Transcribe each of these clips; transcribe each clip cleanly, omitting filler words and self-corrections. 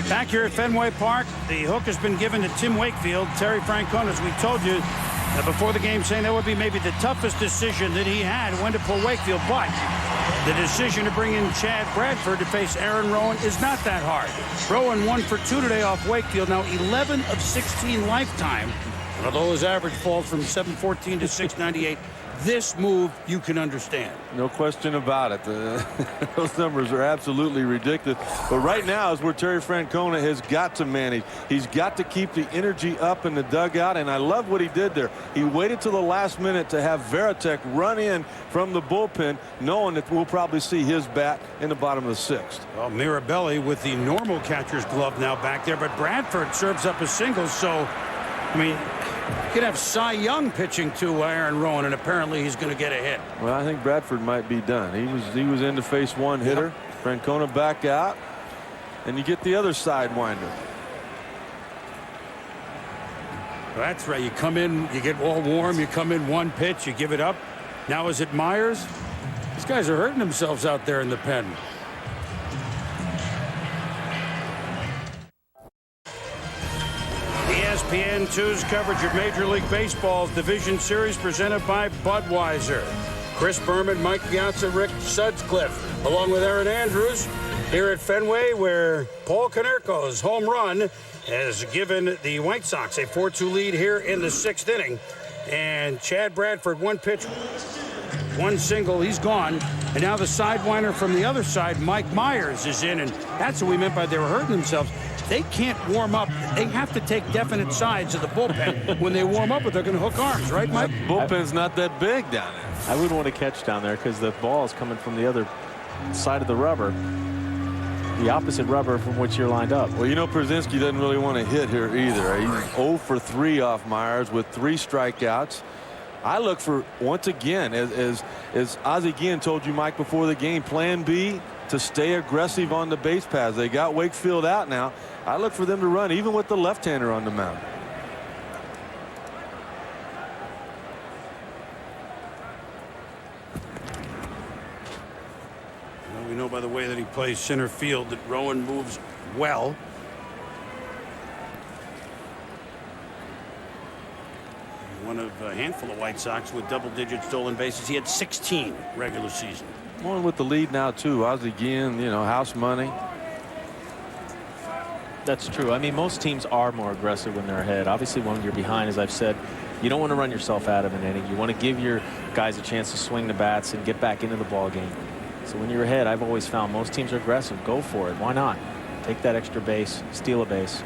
Back here at Fenway Park, the hook has been given to Tim Wakefield. Terry Francona, as we told you before the game, saying that would be maybe the toughest decision that he had when to pull Wakefield. But the decision to bring in Chad Bradford to face Aaron Rowan is not that hard. Rowan 1 for 2 today off Wakefield. Now 11 of 16 lifetime. And although his average falls from 714 to 698, this move you can understand. No question about it. Those numbers are absolutely ridiculous. But right now is where Terry Francona has got to manage. He's got to keep the energy up in the dugout, and I love what he did there. He waited till the last minute to have Varitek run in from the bullpen, knowing that we'll probably see his bat in the bottom of the 6th. Well, Mirabelli with the normal catcher's glove now back there, but Bradford serves up a single, so, I mean, you could have Cy Young pitching to Aaron Rowan, and apparently he's going to get a hit. Well, I think Bradford might be done. He was in to face one hitter. Yep. Francona back out, and you get the other sidewinder. That's right. You come in, you get all warm, you come in one pitch, you give it up. Now is it Myers? These guys are hurting themselves out there in the pen. ESPN2's coverage of Major League Baseball's Division Series presented by Budweiser. Chris Berman, Mike Piazza, Rick Sutcliffe, along with Aaron Andrews here at Fenway, where Paul Konerko's home run has given the White Sox a 4-2 lead here in the 6th inning. And Chad Bradford, one pitch, one single, he's gone. And now the sidewinder from the other side, Mike Myers, is in, and that's what we meant by they were hurting themselves. They can't warm up. They have to take definite sides of the bullpen. When they warm up, they're going to hook arms, right, Mike? That bullpen's not that big down there. I wouldn't want to catch down there because the ball is coming from the other side of the rubber, the opposite rubber from which you're lined up. Well, you know, Pierzynski doesn't really want to hit here either. He's 0 for 3 off Myers with 3 strikeouts. I look for, once again, as Ozzie Guillen told you, Mike, before the game, plan B, to stay aggressive on the base paths. They got Wakefield out now. I look for them to run, even with the left-hander on the mound. Well, we know by the way that he plays center field that Rowan moves well. One of a handful of White Sox with double-digit stolen bases. He had 16 regular season. One with the lead now, too. Ozzie Guillen, you know, house money. That's true. I mean, most teams are more aggressive when they're ahead. Obviously, when you're behind, as I've said, you don't want to run yourself out of an inning. You want to give your guys a chance to swing the bats and get back into the ball game. So when you're ahead, I've always found most teams are aggressive. Go for it. Why not? Take that extra base, steal a base.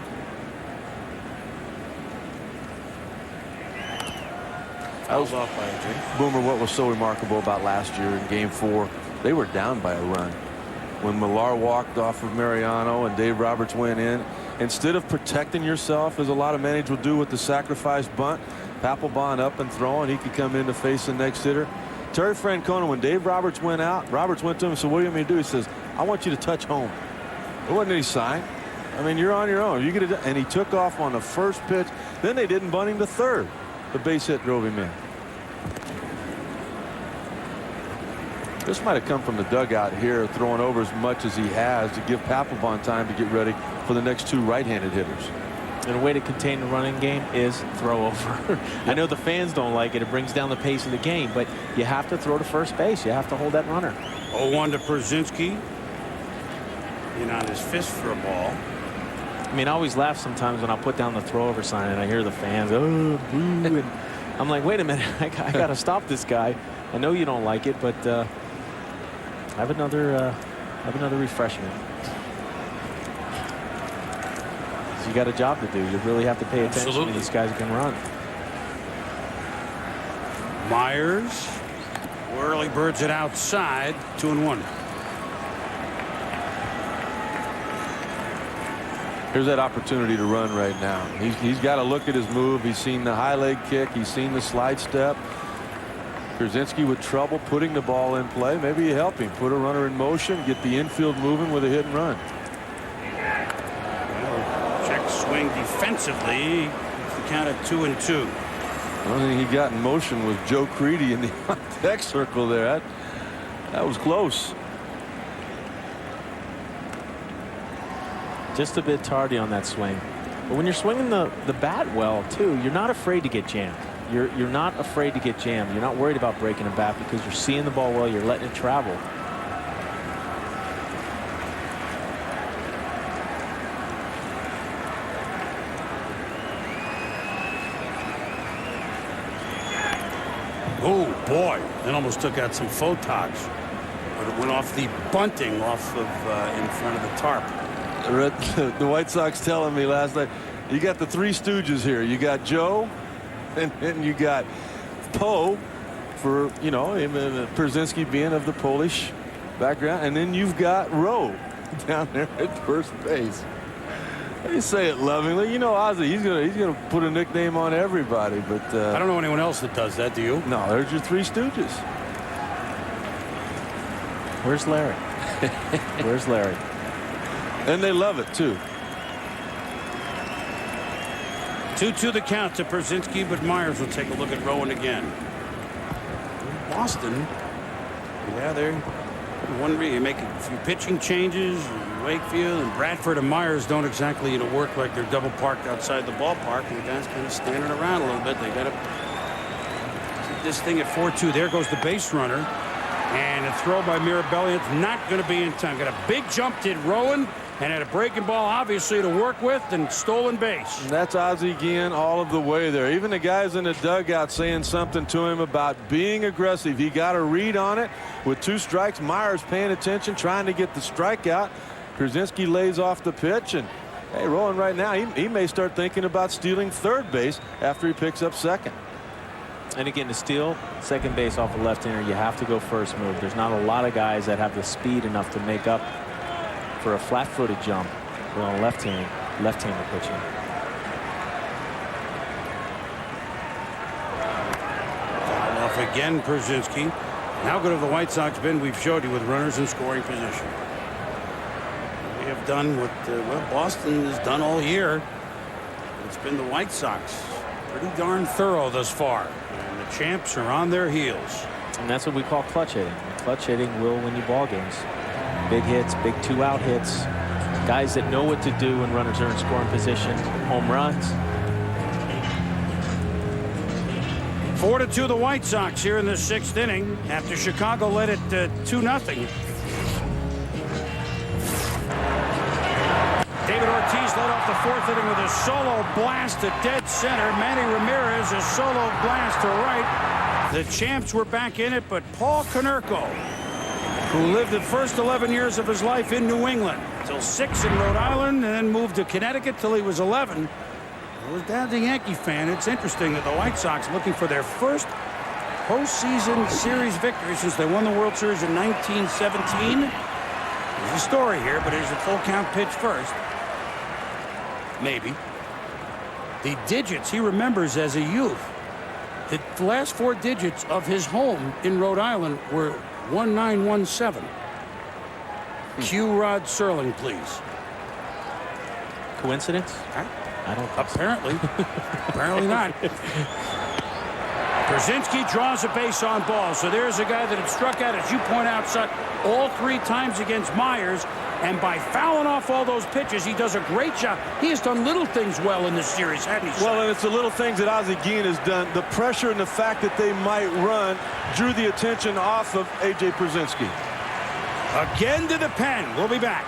Fouls off by AJ. Boomer, what was so remarkable about last year in Game 4, they were down by a run. When Millar walked off of Mariano and Dave Roberts went in, instead of protecting yourself, as a lot of managers will do with the sacrifice bunt, Papelbon up and throwing, he could come in to face the next hitter. Terry Francona, when Dave Roberts went out, Roberts went to him and said, "What do you want me to do?" He says, "I want you to touch home." There wasn't any sign. I mean, you're on your own. You get it, and he took off on the first pitch. Then they didn't bunt him to third. The base hit drove him in. This might have come from the dugout here, throwing over as much as he has to give Papelbon time to get ready for the next 2 right-handed hitters. And a way to contain the running game is throw over. I know the fans don't like it. It brings down the pace of the game, but you have to throw to first base. You have to hold that runner. 0-1 to Pierzynski. In on his fist for a ball. I mean, I always laugh sometimes when I put down the throw over sign and I hear the fans, "Oh, boo." And I'm like, wait a minute, I got to stop this guy. I know you don't like it, but have another refreshment. You got a job to do. You really have to pay attention. Absolutely. These guys can run. Myers. Early birds it outside. 2-1. Here's that opportunity to run right now. He's got to look at his move. He's seen the high leg kick. He's seen the slide step. Pierzynski with trouble putting the ball in play. Maybe you help him put a runner in motion, get the infield moving with a hit and run. Well, check swing defensively. It's the count of 2-2. The only thing he got in motion was Joe Creedy in the X circle there. That was close. Just a bit tardy on that swing. But when you're swinging the bat well, too, you're not afraid to get jammed. You're not afraid to get jammed. You're not worried about breaking a bat because you're seeing the ball well. You're letting it travel. Oh, boy. That almost took out some photogs. But it went off the bunting off of in front of the tarp. The White Sox telling me last night, you got the three stooges here. You got Joe, and you got Poe, for, you know, Pierzynski being of the Polish background, and then you've got Rowe down there at first base. They say it lovingly. You know, Ozzy, he's gonna put a nickname on everybody, but I don't know anyone else that does that. Do you? No, there's your three stooges. Where's Larry? Where's Larry? And they love it too. 2-2 the count to Pierzynski, but Myers will take a look at Rowan again. Boston, yeah, they're wondering. You make a few pitching changes. Wakefield and Bradford and Myers don't exactly, work like they're double parked outside the ballpark, and the guys kind of standing around a little bit. They got to keep this thing at 4-2. There goes the base runner, and a throw by Mirabelli. It's not going to be in time. Got a big jump, did Rowan, and had a breaking ball, obviously, to work with, and stolen base. And that's Ozzy again all of the way there. Even the guys in the dugout saying something to him about being aggressive. He got a read on it with 2 strikes. Myers paying attention, trying to get the strikeout. Pierzynski lays off the pitch, and hey, Rowan right now, he may start thinking about stealing third base after he picks up second. And again, to steal second base off a left-hander, you have to go first move. There's not a lot of guys that have the speed enough to make up for a flat-footed jump on left-hander pitching. Foul off again, Pierzynski. How good have the White Sox been? We've showed you with runners in scoring position. We have done what Boston has done all year. It's been the White Sox. Pretty darn thorough thus far. And the champs are on their heels. And that's what we call clutch hitting. Clutch hitting will win you ball games. Big hits, big 2-out hits. Guys that know what to do when runners are in scoring position. Home runs. 4-2 the White Sox here in the 6th inning after Chicago led it 2-0. David Ortiz led off the 4th inning with a solo blast to dead center. Manny Ramirez a solo blast to right. The champs were back in it, but Paul Konerko, who lived the first 11 years of his life in New England till 6 in Rhode Island and then moved to Connecticut till he was 11. His dad's a Yankee fan. It's interesting that the White Sox looking for their first postseason series victory since they won the World Series in 1917. There's a story here, but here's a full count pitch first. Maybe. The digits he remembers as a youth. The last 4 digits of his home in Rhode Island were 1917. Cue Rod Serling, please. Coincidence? I don't think apparently. Apparently not. Pierzynski draws a base on ball. So there's a guy that had struck out, as you point out, Sut, all 3 times against Myers. And by fouling off all those pitches, he does a great job. He has done little things well in this series, hasn't he, Sut? Well, and it's the little things that Ozzy Guillen has done. The pressure and the fact that they might run drew the attention off of A.J. Pierzynski. Again to the pen. We'll be back.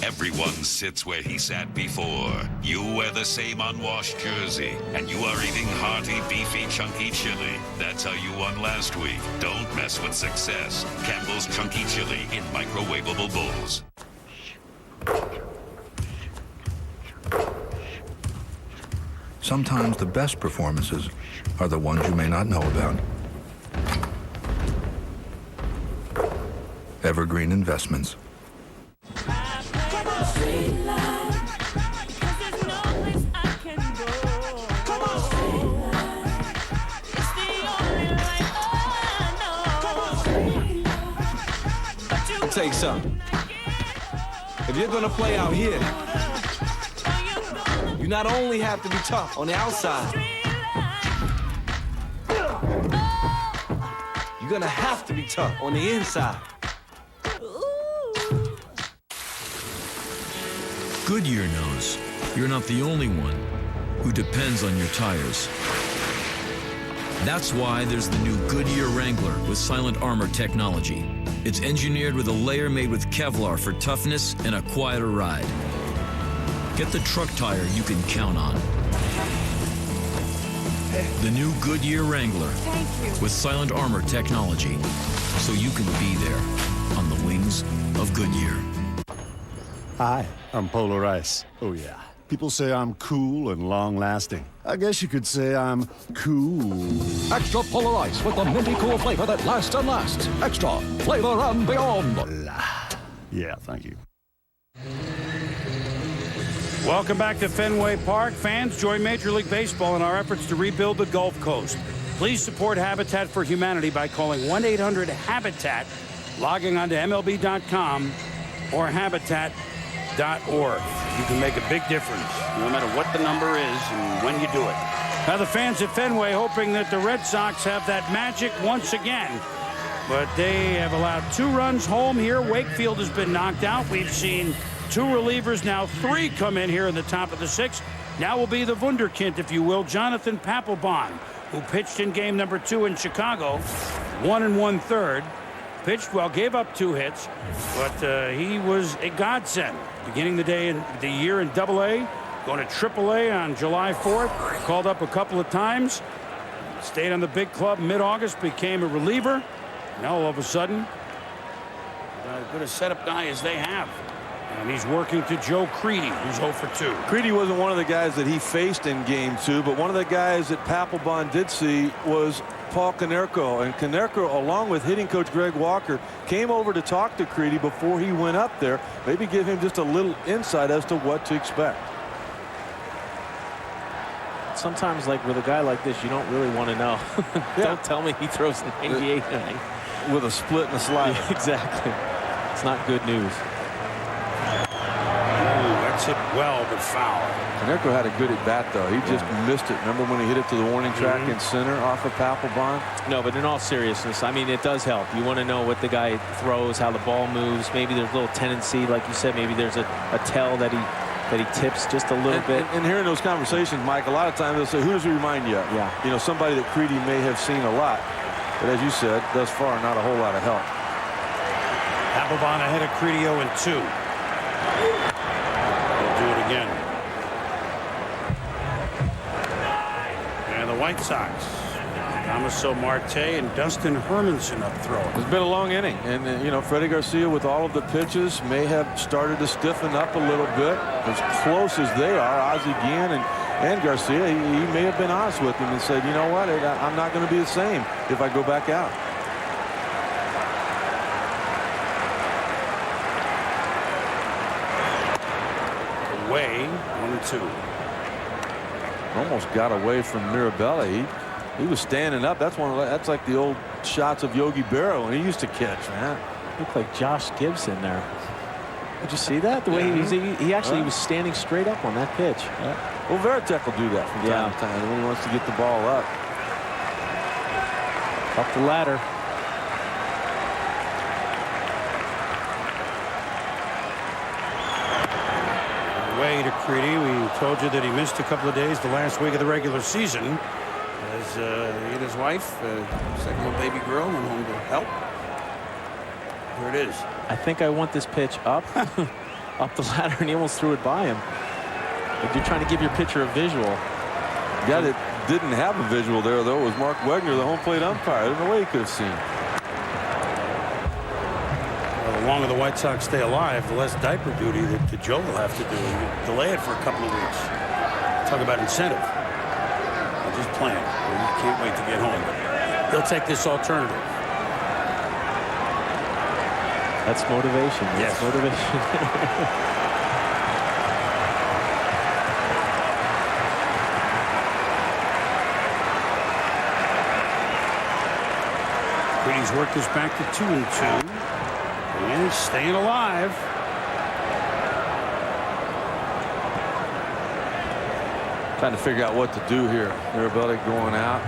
Everyone sits where he sat before. You wear the same unwashed jersey, and you are eating hearty, beefy, chunky chili. That's how you won last week. Don't mess with success. Campbell's Chunky Chili in microwavable bowls. Sometimes the best performances are the ones you may not know about. Evergreen Investments. Tell you something. If you're gonna play out here, you not only have to be tough on the outside, you're gonna have to be tough on the inside. Goodyear knows you're not the only one who depends on your tires. That's why there's the new Goodyear Wrangler with Silent Armor technology. It's engineered with a layer made with Kevlar for toughness and a quieter ride. Get the truck tire you can count on. The new Goodyear Wrangler with Silent Armor technology, so you can be there on the wings of Goodyear. Hi, I'm Polar Ice. Oh yeah. People say I'm cool and long-lasting. I guess you could say I'm cool. Extra Polar Ice with the minty cool flavor that lasts and lasts. Extra flavor and beyond. Yeah, thank you. Welcome back to Fenway Park. Fans, join Major League Baseball in our efforts to rebuild the Gulf Coast. Please support Habitat for Humanity by calling 1-800-HABITAT, logging on to MLB.com or Habitat.org. You can make a big difference, no matter what the number is and when you do it. Now the fans at Fenway hoping that the Red Sox have that magic once again. But they have allowed 2 runs home here. Wakefield has been knocked out. We've seen 2 relievers, now 3 come in here in the top of the 6th. Now will be the wunderkind, if you will, Jonathan Papelbon, who pitched in game number 2 in Chicago, 1 1/3. Pitched well, gave up 2 hits, but he was a godsend. Beginning the year in Double-A, going to Triple-A on July 4th. Called up a couple of times. Stayed on the big club mid-August, became a reliever. Now all of a sudden, as good a setup guy as they have. And he's working to Joe Creedy, who's 0 for 2. Creedy wasn't one of the guys that he faced in game 2, but one of the guys that Papelbon did see was Paul Konerko. And Konerko, along with hitting coach Greg Walker, came over to talk to Creedy before he went up there. Maybe give him just a little insight as to what to expect. Sometimes, like with a guy like this, you don't really want to know. Don't tell me he throws 98 innings. With a split and a slide. Exactly. It's not good news. That's hit well, but foul. Konerko had a good at bat, though. He just missed it. Remember when he hit it to the warning track in center off of Papelbon? No, but in all seriousness, I mean, it does help. You want to know what the guy throws, how the ball moves. Maybe there's a little tendency, like you said, maybe there's a tell that he tips just a little bit. And hearing those conversations, Mike, a lot of times they'll say, who does he remind you of? Yeah. You know, somebody that Creedy may have seen a lot. But as you said, thus far, not a whole lot of help. Papelbon ahead of Creedy 0 and 2. They'll do it again. And the White Sox. Damaso Marte and Dustin Hermanson up throwing. It's been a long inning. And, you know, Freddy Garcia, with all of the pitches, may have started to stiffen up a little bit. As close as they are, Ozzie Guillen and Garcia, he may have been honest with him and said, you know what, I'm not going to be the same if I go back out. Away, 1 and 2. Almost got away from Mirabelli. He was standing up. That's like the old shots of Yogi Berra when he used to catch, man. Looked like Josh Gibson there. Did you see that? The way he actually was standing straight up on that pitch. Yeah. Well, Varitek will do that from time to time when he wants to get the ball up. Up the ladder. Away to Creedy. We told you that he missed a couple of days the last week of the regular season. As he and his wife, second little baby girl, went home to help. Here it is. I think I want this pitch up, up the ladder, and he almost threw it by him. But you're trying to give your pitcher a visual. The guy that didn't have a visual there, though, was Mark Wegner, the home plate umpire. There's no way he could have seen. Well, the longer the White Sox stay alive, the less diaper duty that Joe will have to do. Delay it for a couple of weeks. Talk about incentive. I'll just plan. You can't wait to get home. He'll take this alternative. That's motivation. That's motivation. Creedy's worked this back to 2 and 2. And he's staying alive. Trying to figure out what to do here. Mirabelli going out.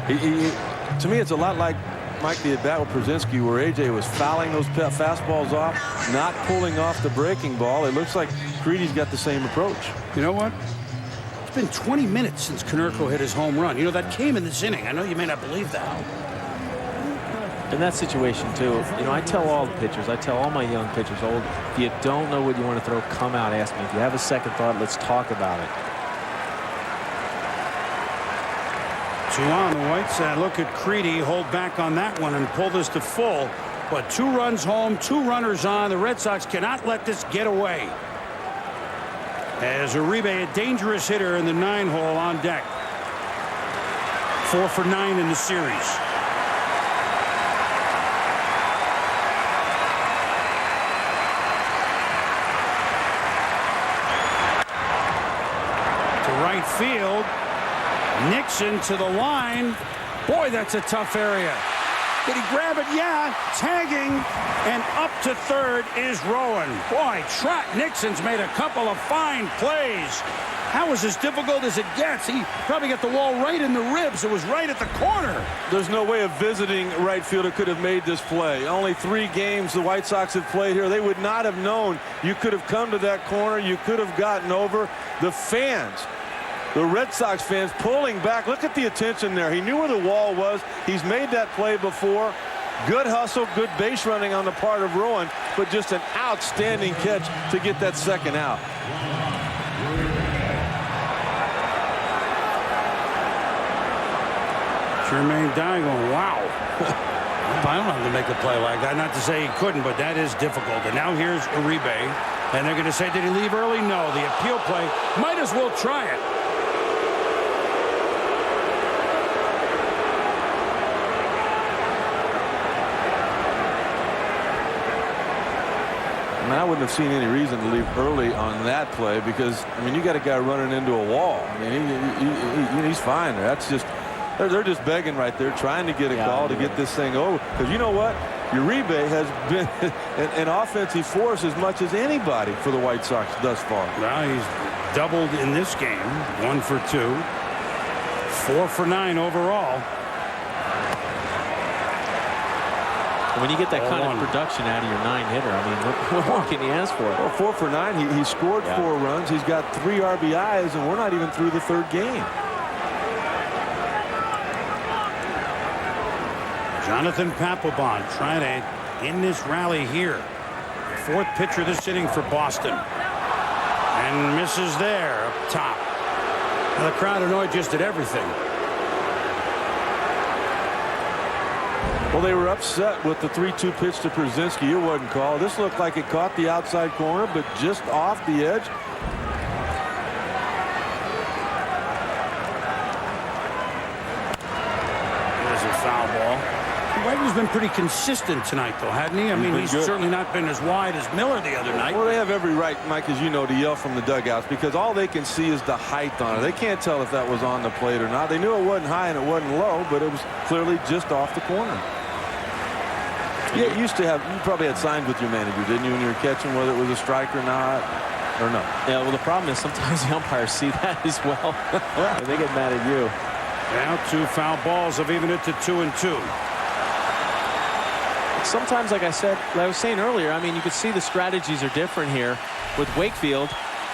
To me, it's a lot like Mike, the at-bat with Pierzynski where A.J. was fouling those fastballs off, not pulling off the breaking ball. It looks like Creedy's got the same approach. You know what? It's been 20 minutes since Konerko hit his home run. You know, that came in this inning. I know you may not believe that. In that situation, too, you know, I tell all the pitchers, I tell all my young pitchers, if you don't know what you want to throw, come out, ask me. If you have a second thought, let's talk about it. 2 on the White Sox. Look at Creedy hold back on that one and pull this to full. But 2 runs home, 2 runners on. The Red Sox cannot let this get away. As Uribe, a dangerous hitter in the 9-hole on deck. 4 for 9 in the series. Right field. Nixon to the line. Boy, that's a tough area. Did he grab it? Yeah. Tagging. And up to third is Rowan. Boy, Nixon's made a couple of fine plays. That was as difficult as it gets. He probably got the wall right in the ribs. It was right at the corner. There's no way a visiting right fielder could have made this play. Only 3 games the White Sox have played here. They would not have known. You could have come to that corner. You could have gotten over. The fans, the Red Sox fans pulling back. Look at the attention there. He knew where the wall was. He's made that play before. Good hustle, good base running on the part of Rowan, but just an outstanding catch to get that second out. Jermaine Dye going, wow. I don't have to make a play like that. Not to say he couldn't, but that is difficult. And now here's Uribe. And they're going to say, did he leave early? No. The appeal play, might as well try it. I mean, I wouldn't have seen any reason to leave early on that play because, I mean, you got a guy running into a wall. I mean, he's fine there. That's just, they're just begging right there, trying to get a call to get this thing over. Because you know what? Uribe has been an offensive force as much as anybody for the White Sox thus far. Well, he's doubled in this game. 1 for 2. 4 for 9 overall. When you get that kind of production out of your 9-hitter, I mean, what more can you ask for? Well, 4 for 9. He scored 4 runs. He's got 3 RBIs, and we're not even through the 3rd game. Jonathan Papelbon trying to end this rally here. 4th pitcher this inning for Boston. And misses there up top. Now, the crowd annoyed just at everything. Well, they were upset with the 3-2 pitch to Pierzynski. It wasn't called. This looked like it caught the outside corner, but just off the edge. There's a foul ball. Wagner's been pretty consistent tonight, though, hasn't he? I mean, he's certainly not been as wide as Miller the other night. Well, they have every right, Mike, as you know, to yell from the dugouts because all they can see is the height on it. They can't tell if that was on the plate or not. They knew it wasn't high and it wasn't low, but it was clearly just off the corner. Yeah, you probably had signs with your manager, didn't you, when you were catching, whether it was a strike or not, or no? Yeah, well, the problem is sometimes the umpires see that as well. They get mad at you. Now 2 foul balls have evened it to 2-2. Sometimes, like I was saying earlier, I mean, you could see the strategies are different here. With Wakefield,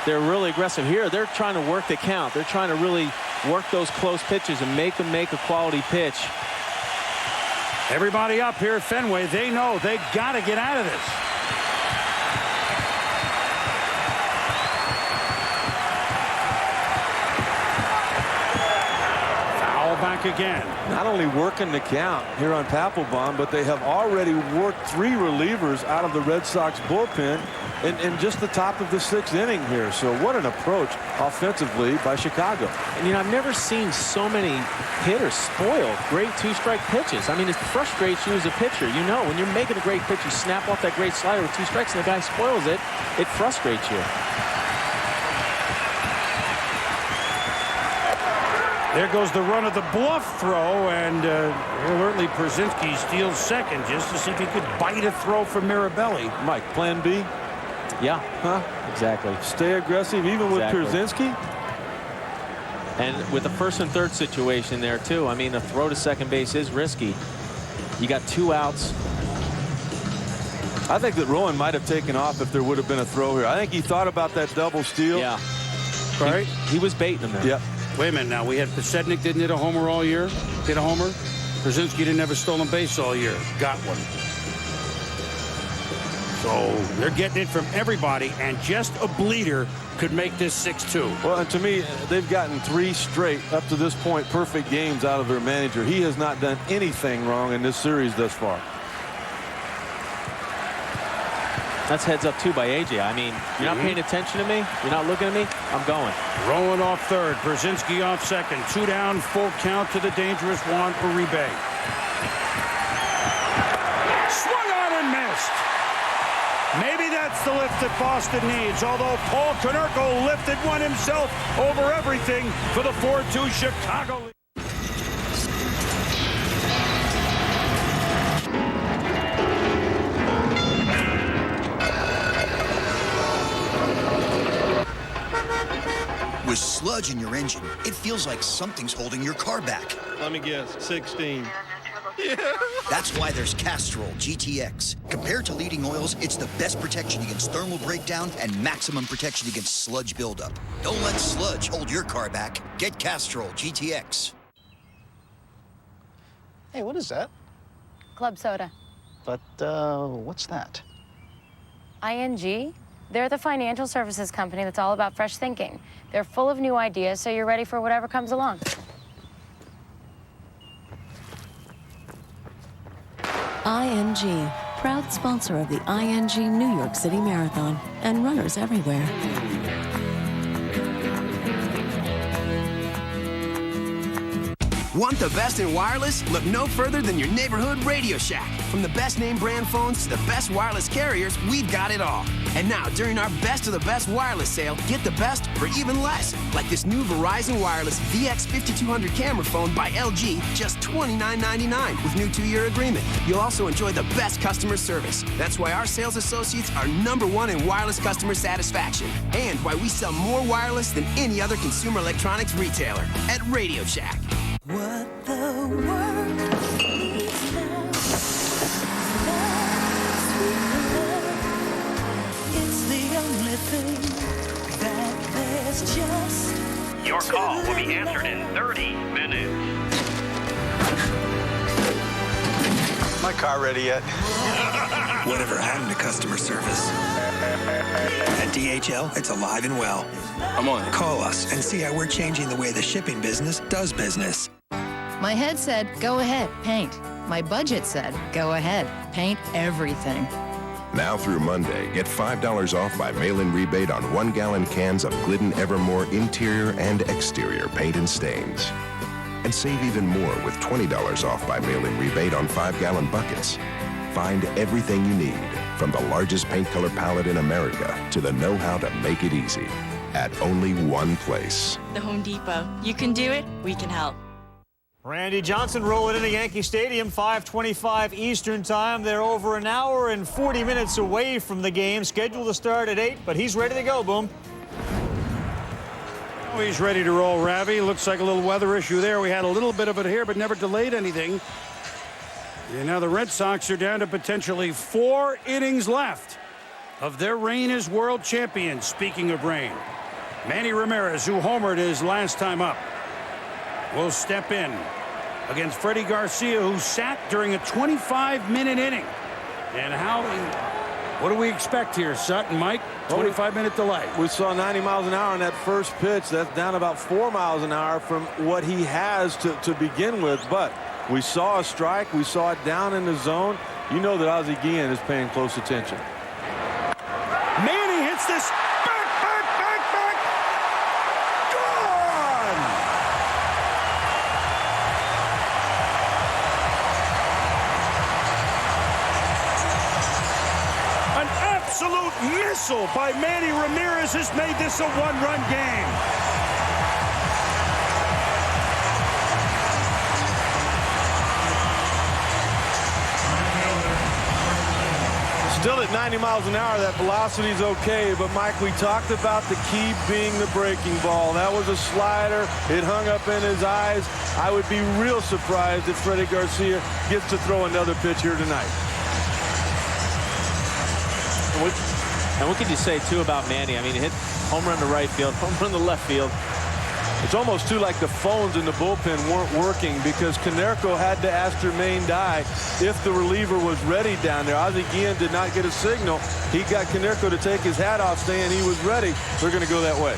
they're really aggressive here. They're trying to work the count. They're trying to really work those close pitches and make them make a quality pitch. Everybody up here at Fenway, they know they got to get out of this. Foul back again. Not only working the count here on Papelbon, but they have already worked 3 relievers out of the Red Sox bullpen in just the top of the 6th inning here. So what an approach offensively by Chicago. And, you know, I've never seen so many hitters spoil great 2-strike pitches. I mean, it frustrates you as a pitcher. You know, when you're making a great pitch, you snap off that great slider with 2 strikes and the guy spoils it. It frustrates you. There goes the run of the bluff throw, and alertly Pierzynski steals second just to see if he could bite a throw from Mirabelli. Mike, plan B? Yeah. Huh? Exactly. Stay aggressive even with Pierzynski? And with the 1st and 3rd situation there, too. I mean, a throw to second base is risky. You got 2 outs. I think that Rowan might have taken off if there would have been a throw here. I think he thought about that double steal. Yeah. Right? He was baiting him there. Yep. Wait a minute now. We had Podsednik didn't hit a homer all year. Hit a homer. Pierzynski didn't have a stolen base all year. Got one. So they're getting it from everybody, and just a bleeder could make this 6-2. Well, and to me, they've gotten 3 straight, up to this point, perfect games out of their manager. He has not done anything wrong in this series thus far. That's heads up 2 by AJ. I mean, you're not paying attention to me. You're not looking at me. I'm going. Rowan off third. Pierzynski off second. 2 down, full count to the dangerous Juan Uribe. Swung on and missed. Maybe that's the lift that Boston needs, although Paul Konerko lifted one himself over everything for the 4-2 Chicago lead. With sludge in your engine, it feels like something's holding your car back. Let me guess, 16. Yeah. That's why there's Castrol GTX. Compared to leading oils, it's the best protection against thermal breakdown and maximum protection against sludge buildup. Don't let sludge hold your car back. Get Castrol GTX. Hey, what is that? Club soda. But, what's that? ING? They're the financial services company that's all about fresh thinking. They're full of new ideas, so you're ready for whatever comes along. ING, proud sponsor of the ING New York City Marathon and runners everywhere. Want the best in wireless? Look no further than your neighborhood Radio Shack. From the best name brand phones to the best wireless carriers, we've got it all. And now, during our best of the best wireless sale, get the best for even less. Like this new Verizon Wireless VX5200 camera phone by LG, just $29.99 with new 2-year agreement. You'll also enjoy the best customer service. That's why our sales associates are #1 in wireless customer satisfaction. And why we sell more wireless than any other consumer electronics retailer at Radio Shack. What the world needs now. It's the only thing that there's just. Your call will be answered in 30 minutes. My car ready yet? Whatever happened to customer service? At DHL, it's alive and well. I'm on it. Call us and see how we're changing the way the shipping business does business. My head said, go ahead, paint. My budget said, go ahead, paint everything. Now through Monday, get $5 off by mail-in rebate on 1-gallon cans of Glidden Evermore interior and exterior paint and stains. And save even more with $20 off by mail-in rebate on 5-gallon buckets. Find everything you need, from the largest paint color palette in America to the know-how to make it easy, at only one place. The Home Depot. You can do it, we can help. Randy Johnson rolling into Yankee Stadium, 5:25 Eastern time. They're over an hour and 40 minutes away from the game, scheduled to start at 8, but he's ready to go, Boom. Oh, he's ready to roll, Ravi. Looks like a little weather issue there. We had a little bit of it here, but never delayed anything. And now the Red Sox are down to potentially 4 innings left of their reign as world champions. Speaking of rain, Manny Ramirez, who homered his last time up, will step in against Freddy García, who sat during a 25-minute inning. And what do we expect here, Sutton, Mike? 25-minute delay. We saw 90 miles an hour on that first pitch. That's down about 4 miles an hour from what he has to begin with. But we saw a strike. We saw it down in the zone. You know that Ozzie Guillen is paying close attention. Manny hits this. Back. Gone! An absolute missile by Manny Ramirez has made this a 1-run game. Still at 90 miles an hour, that velocity is okay. But, Mike, we talked about the key being the breaking ball. That was a slider. It hung up in his eyes. I would be real surprised if Freddy Garcia gets to throw another pitch here tonight. And what could you say, too, about Manny? I mean, he hit home run to right field, home run to left field. It's almost too like the phones in the bullpen weren't working because Konerko had to ask Jermaine Dye if the reliever was ready down there. Ozzie Guillen did not get a signal. He got Konerko to take his hat off saying he was ready. They're going to go that way.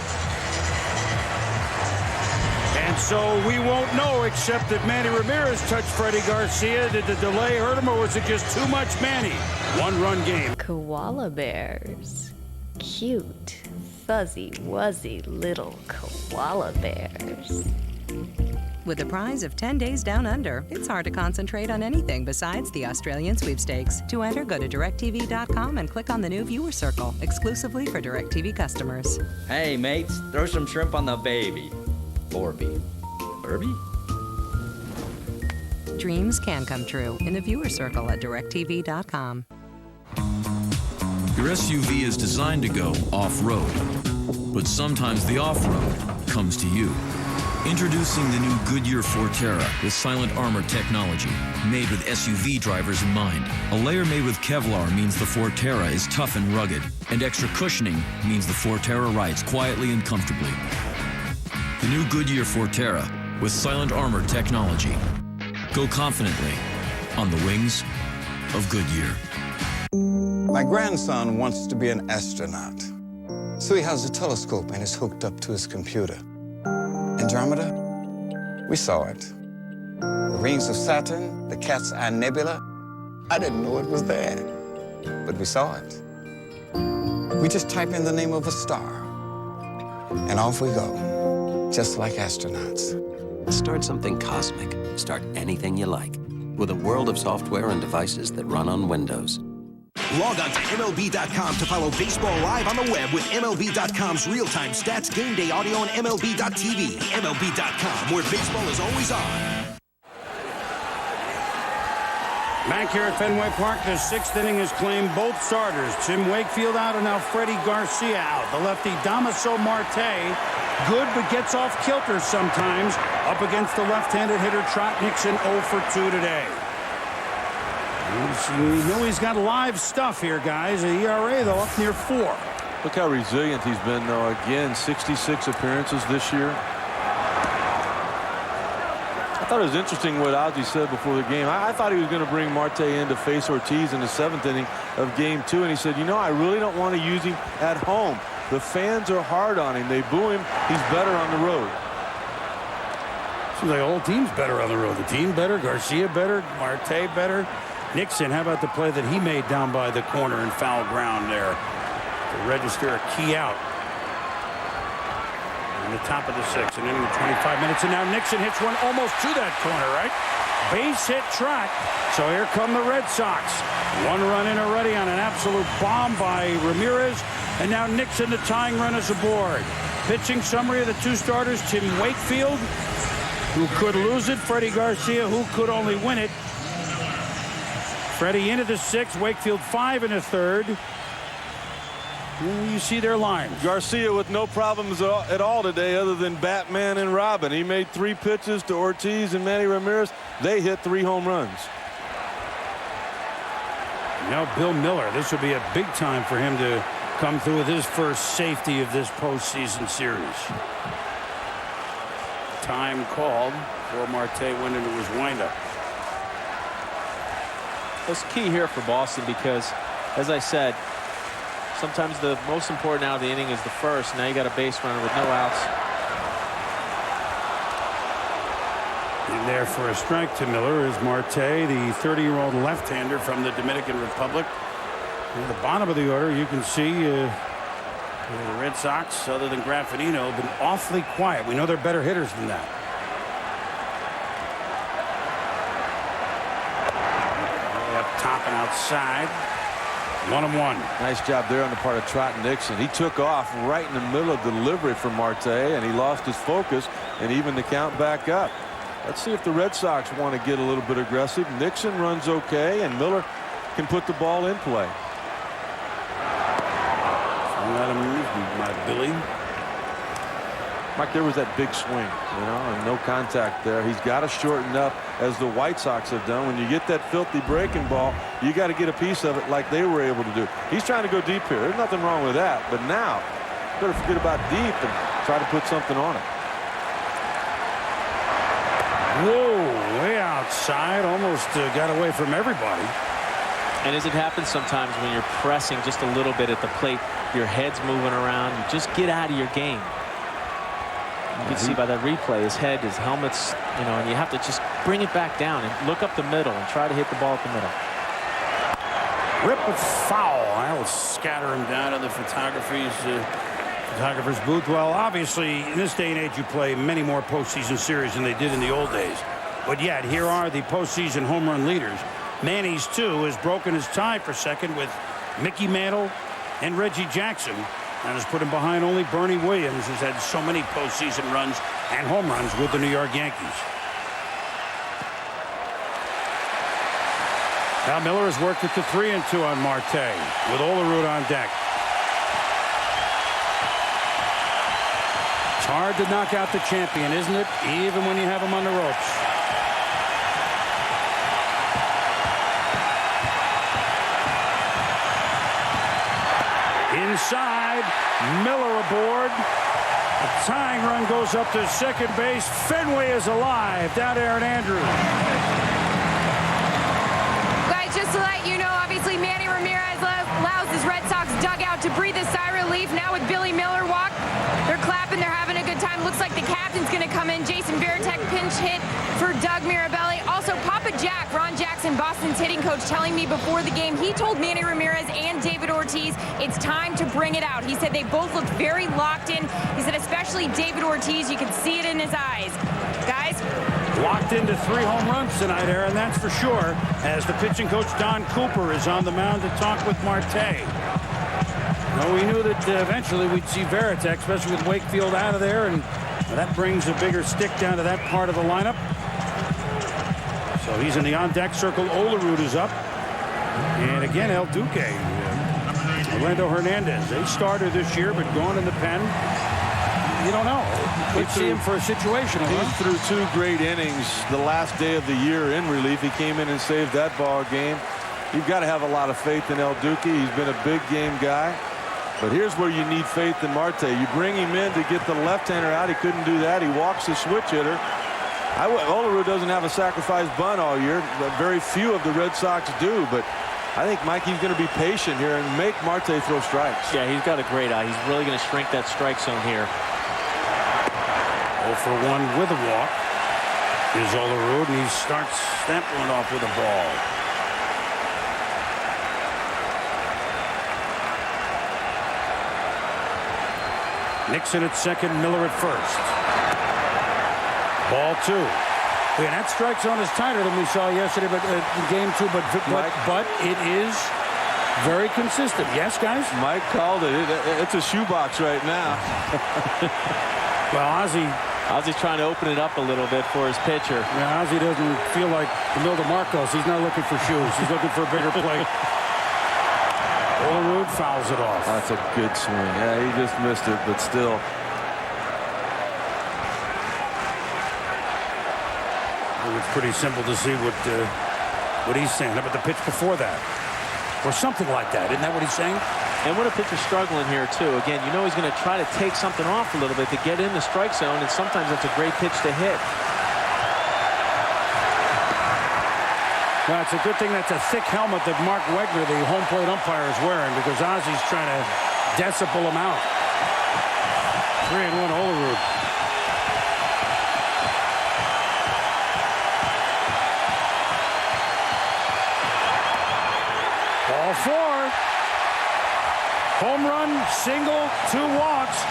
And so we won't know, except that Manny Ramirez touched Freddy Garcia. Did the delay hurt him, or was it just too much Manny? One-run game. Koala bears. Cute, fuzzy, wuzzy little koala bears. With a prize of 10 days down under, it's hard to concentrate on anything besides the Australian sweepstakes. To enter, go to directtv.com and click on the new viewer circle, exclusively for DirecTV customers. Hey, mates, throw some shrimp on the baby. Borby. Burby? Dreams can come true in the viewer circle at directtv.com. Your SUV is designed to go off-road, but sometimes the off-road comes to you. Introducing the new Goodyear Forterra with silent armor technology, made with SUV drivers in mind. A layer made with Kevlar means the Forterra is tough and rugged, and extra cushioning means the Forterra rides quietly and comfortably. The new Goodyear Forterra with silent armor technology. Go confidently on the wings of Goodyear. My grandson wants to be an astronaut, so he has a telescope and is hooked up to his computer. Andromeda? We saw it. The rings of Saturn, the Cat's Eye Nebula? I didn't know it was there, but we saw it. We just type in the name of a star, and off we go, just like astronauts. Start something cosmic. Start anything you like with a world of software and devices that run on Windows. Log on to MLB.com to follow baseball live on the web with MLB.com's real-time stats, game day audio, and MLB.tv. MLB.com, where baseball is always on. Back here at Fenway Park, the sixth inning has claimed both starters. Tim Wakefield out and now Freddy Garcia out. The lefty Damaso Marte, good but gets off kilter sometimes, up against the left-handed hitter Trot Nixon 0 for 2 today. You know he's got live stuff here, guys. The ERA, though, up near 4. Look how resilient he's been, though. Again, 66 appearances this year. I thought it was interesting what Ozzie said before the game. I thought he was going to bring Marte in to face Ortiz in the 7th inning of Game 2, and he said, you know, I really don't want to use him at home. The fans are hard on him. They boo him. He's better on the road. Seems like the whole team's better on the road. The team better, Garcia better, Marte better. Nixon, how about the play that he made down by the corner and foul ground there to register a key out in the top of the 6th, and in 25 minutes, and now Nixon hits one almost to that corner, right? Base hit Trot. So here come the Red Sox. 1 run in already on an absolute bomb by Ramirez, and now Nixon, the tying run, is aboard. Pitching summary of the 2 starters: Tim Wakefield, who could lose it; Freddy Garcia, who could only win it. Freddy into the 6th, Wakefield 5 1/3. You see their lines. Garcia with no problems at all today other than Batman and Robin. He made 3 pitches to Ortiz and Manny Ramirez. They hit 3 home runs. Now Bill Miller, this would be a big time for him to come through with his first safety of this postseason series. Time called for Marte went into his windup. It's key here for Boston because, as I said, sometimes the most important out of the inning is the first. Now you got a base runner with no outs. In there for a strike to Miller is Marte, the 30-year-old left-hander from the Dominican Republic. At the bottom of the order, you can see the Red Sox, other than Graffanino, have been awfully quiet. We know they're better hitters than that. Top and outside. 1-1. Nice job there on the part of Trot Nixon. He took off right in the middle of the delivery from Marte, and he lost his focus and even the count back up. Let's see if the Red Sox want to get a little bit aggressive. Nixon runs okay, and Miller can put the ball in play. Billy. Mike, there was that big swing, and no contact there. He's got to shorten up, as the White Sox have done. When you get that filthy breaking ball, you got to get a piece of it like they were able to do. He's trying to go deep here. There's nothing wrong with that. But now, better forget about deep and try to put something on it. Whoa, way outside. Almost got away from everybody. And as it happens sometimes when you're pressing just a little bit at the plate, your head's moving around. You just get out of your game. You can see by that replay, his head, his helmet's, and you have to just bring it back down and look up the middle and try to hit the ball at the middle. Rip of foul. I'll scatter him down to the photographer's booth. Well, obviously, in this day and age, you play many more postseason series than they did in the old days. But yet, here are the postseason home run leaders. Manny's 2 has broken his tie for second with Mickey Mantle and Reggie Jackson. And has put him behind only Bernie Williams, who's had so many postseason runs and home runs with the New York Yankees. Now Miller has worked at the 3-2 on Marte with Olerud on deck. It's hard to knock out the champion, isn't it? Even when you have him on the ropes. Inside, Miller aboard. The tying run goes up to second base. Fenway is alive. Down to Hernández. Guys, just to let you know, obviously Manny Ramirez allows his Red Sox dugout to breathe a sigh of relief. Now with Billy Miller walk, they're clapping, they're having a good time. Looks like the captain's going to come in. Jason Varitek pinch hit for Doug Mirabelli. Also, Papa Jack, Ron Jackson, Boston's hitting coach, telling me before the game, he told Manny Ramirez and David Ortiz it's time to bring it out. He said they both looked very locked in. He said especially David Ortiz, you can see it in his eyes. Guys, locked into 3 home runs tonight, Aaron, that's for sure, as the pitching coach Don Cooper is on the mound to talk with Marte. Well, we knew that eventually we'd see Varitek, especially with Wakefield out of there, and that brings a bigger stick down to that part of the lineup. So he's in the on-deck circle. Olerud is up. And again, El Duque. Orlando Hernández, a starter this year, but gone in the pen. You don't know. Could see him for a situational. He threw 2 great innings the last day of the year in relief. He came in and saved that ball game. You've got to have a lot of faith in El Duque. He's been a big game guy. But here's where you need faith in Marte. You bring him in to get the left-hander out. He couldn't do that. He walks the switch hitter. Olerud doesn't have a sacrifice bunt all year. Very few of the Red Sox do. But I think Mikey's going to be patient here and make Marte throw strikes. Yeah, he's got a great eye. He's really going to shrink that strike zone here. 0 for 1 with a walk is Olerud, and he starts stamping off with a ball. Nixon at second, Miller at first. Ball 2. Yeah, that strike zone is tighter than we saw yesterday, but in game 2. But it is very consistent. Yes, guys. Mike called it. It's a shoebox right now. Well, Ozzy's trying to open it up a little bit for his pitcher. Yeah, Ozzy doesn't feel like Imelda Marcos. He's not looking for shoes. He's looking for a bigger plate. Olerud fouls it off. That's a good swing. Yeah, he just missed it, but still. It's pretty simple to see what he's saying. How about the pitch before that? Or something like that. Isn't that what he's saying? And when a pitcher's struggling here, too, again, you know he's going to try to take something off a little bit to get in the strike zone, and sometimes that's a great pitch to hit. Well, it's a good thing that's a thick helmet that Mark Wegner, the home plate umpire, is wearing, because Ozzy's trying to decibel him out. 3-1 Olerud. Ball 4. Home run, single, 2 walks.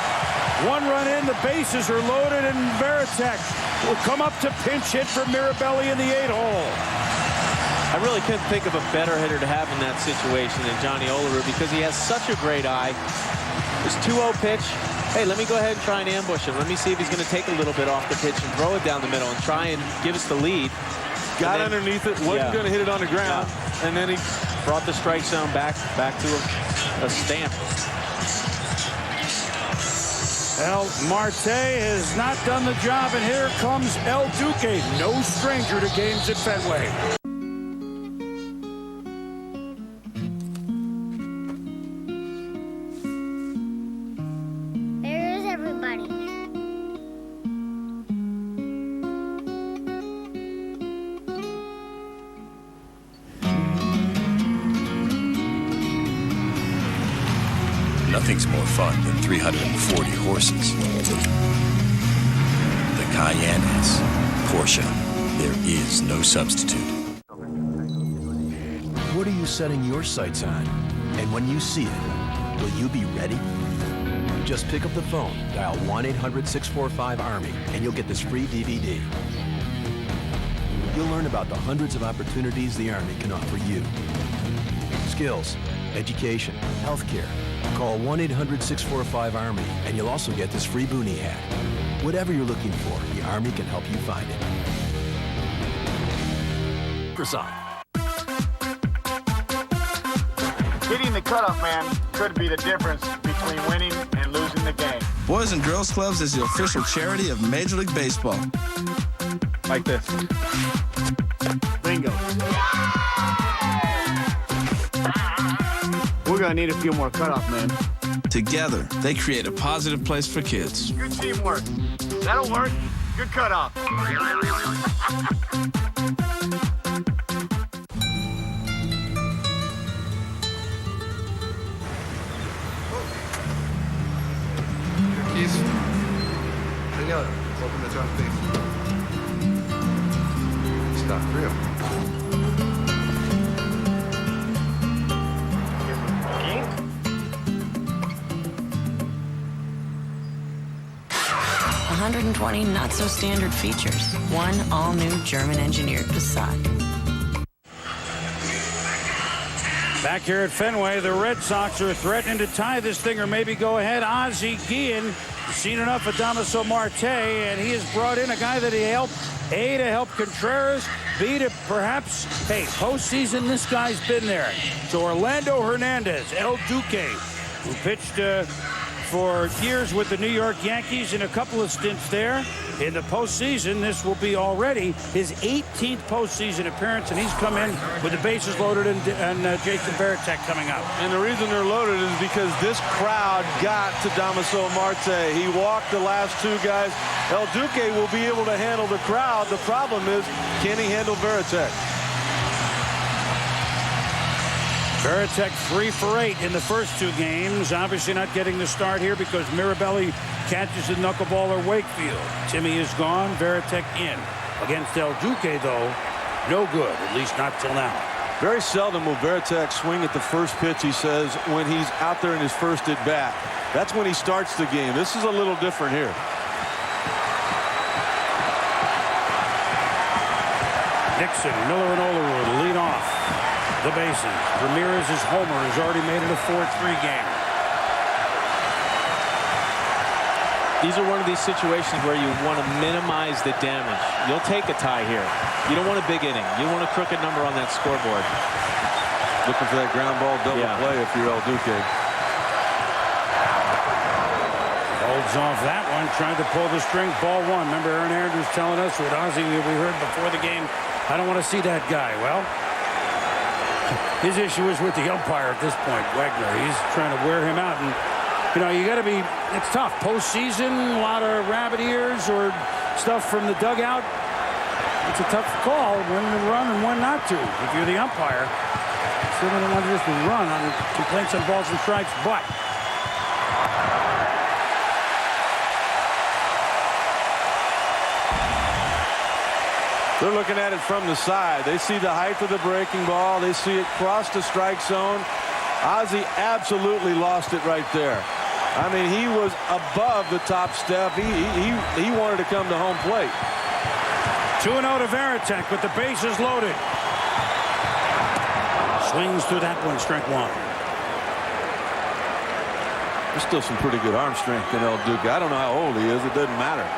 1 run in, the bases are loaded, and Varitek will come up to pinch hit for Mirabelli in the 8-hole. I really couldn't think of a better hitter to have in that situation than Johnny Olerud, because he has such a great eye. This 2-0 pitch. Hey, let me go ahead and try and ambush him. Let me see if he's going to take a little bit off the pitch and throw it down the middle and try and give us the lead. Got underneath it, wasn't going to hit it on the ground, and then he brought the strike zone back to a stamp. El Marte has not done the job, and here comes El Duque, no stranger to games at Fenway. There's everybody. Nothing's more fun than 340 horses. The Cayenne S. Porsche. There is no substitute. What are you setting your sights on? And when you see it, will you be ready? Just pick up the phone, dial 1-800-645-ARMY, and you'll get this free DVD. You'll learn about the hundreds of opportunities the Army can offer you. Skills, education, healthcare. Call 1-800-645-ARMY, and you'll also get this free boonie hat. Whatever you're looking for, the Army can help you find it. Croissant. Hitting the cutoff man could be the difference between winning and losing the game. Boys and Girls Clubs is the official charity of Major League Baseball. Like this. Bingo. We're gonna need a few more cutoff men. Together, they create a positive place for kids. Good teamwork. That'll work. Good cutoff. Keys. Señor, open the trunk, please. Stop, real. 120 not-so-standard features. One all-new German-engineered Passat. Back here at Fenway, the Red Sox are threatening to tie this thing or maybe go ahead. Ozzie Guillen, seen enough of Damaso Marte, and he has brought in a guy that he helped, A, to help Contreras, B, to perhaps, hey, postseason, this guy's been there. So Orlando Hernández, El Duque, who pitched for years with the New York Yankees in a couple of stints there. In the postseason, this will be already his 18th postseason appearance, and he's come in with the bases loaded and Jason Varitek coming up. And the reason they're loaded is because this crowd got to Damaso Marte. He walked the last two guys. El Duque will be able to handle the crowd. The problem is, can he handle Varitek? Varitek 3 for 8 in the first two games. Obviously not getting the start here because Mirabelli catches the knuckleballer Wakefield. Timmy is gone, Varitek in. Against El Duque, though, no good, at least not till now. Very seldom will Varitek swing at the first pitch, he says, when he's out there in his first at-bat. That's when he starts the game. This is a little different here. Nixon, Miller, and Olerud lead off the bases. Ramirez's homer has already made it a 4-3 game. These are one of these situations where you want to minimize the damage. You'll take a tie here. You don't want a big inning. You want a crooked number on that scoreboard. Looking for that ground ball double play if you're El Duque. Holds off that one, trying to pull the string. Ball one. Remember Aaron Andrews telling us what Ozzie we heard before the game, I don't want to see that guy. Well, his issue is with the umpire at this point, Wagner. He's trying to wear him out. And, you know, you got to be, it's tough. Postseason, a lot of rabbit ears or stuff from the dugout. It's a tough call when to run and when not to. If you're the umpire, you don't want to just run on complaints on balls and strikes, but they're looking at it from the side. They see the height of the breaking ball. They see it cross the strike zone. Ozzie absolutely lost it right there. I mean, he was above the top step. He wanted to come to home plate. 2-0 to Varitek with the bases loaded. Swings through that one, strike one. There's still some pretty good arm strength in El Duque. I don't know how old he is. It doesn't matter.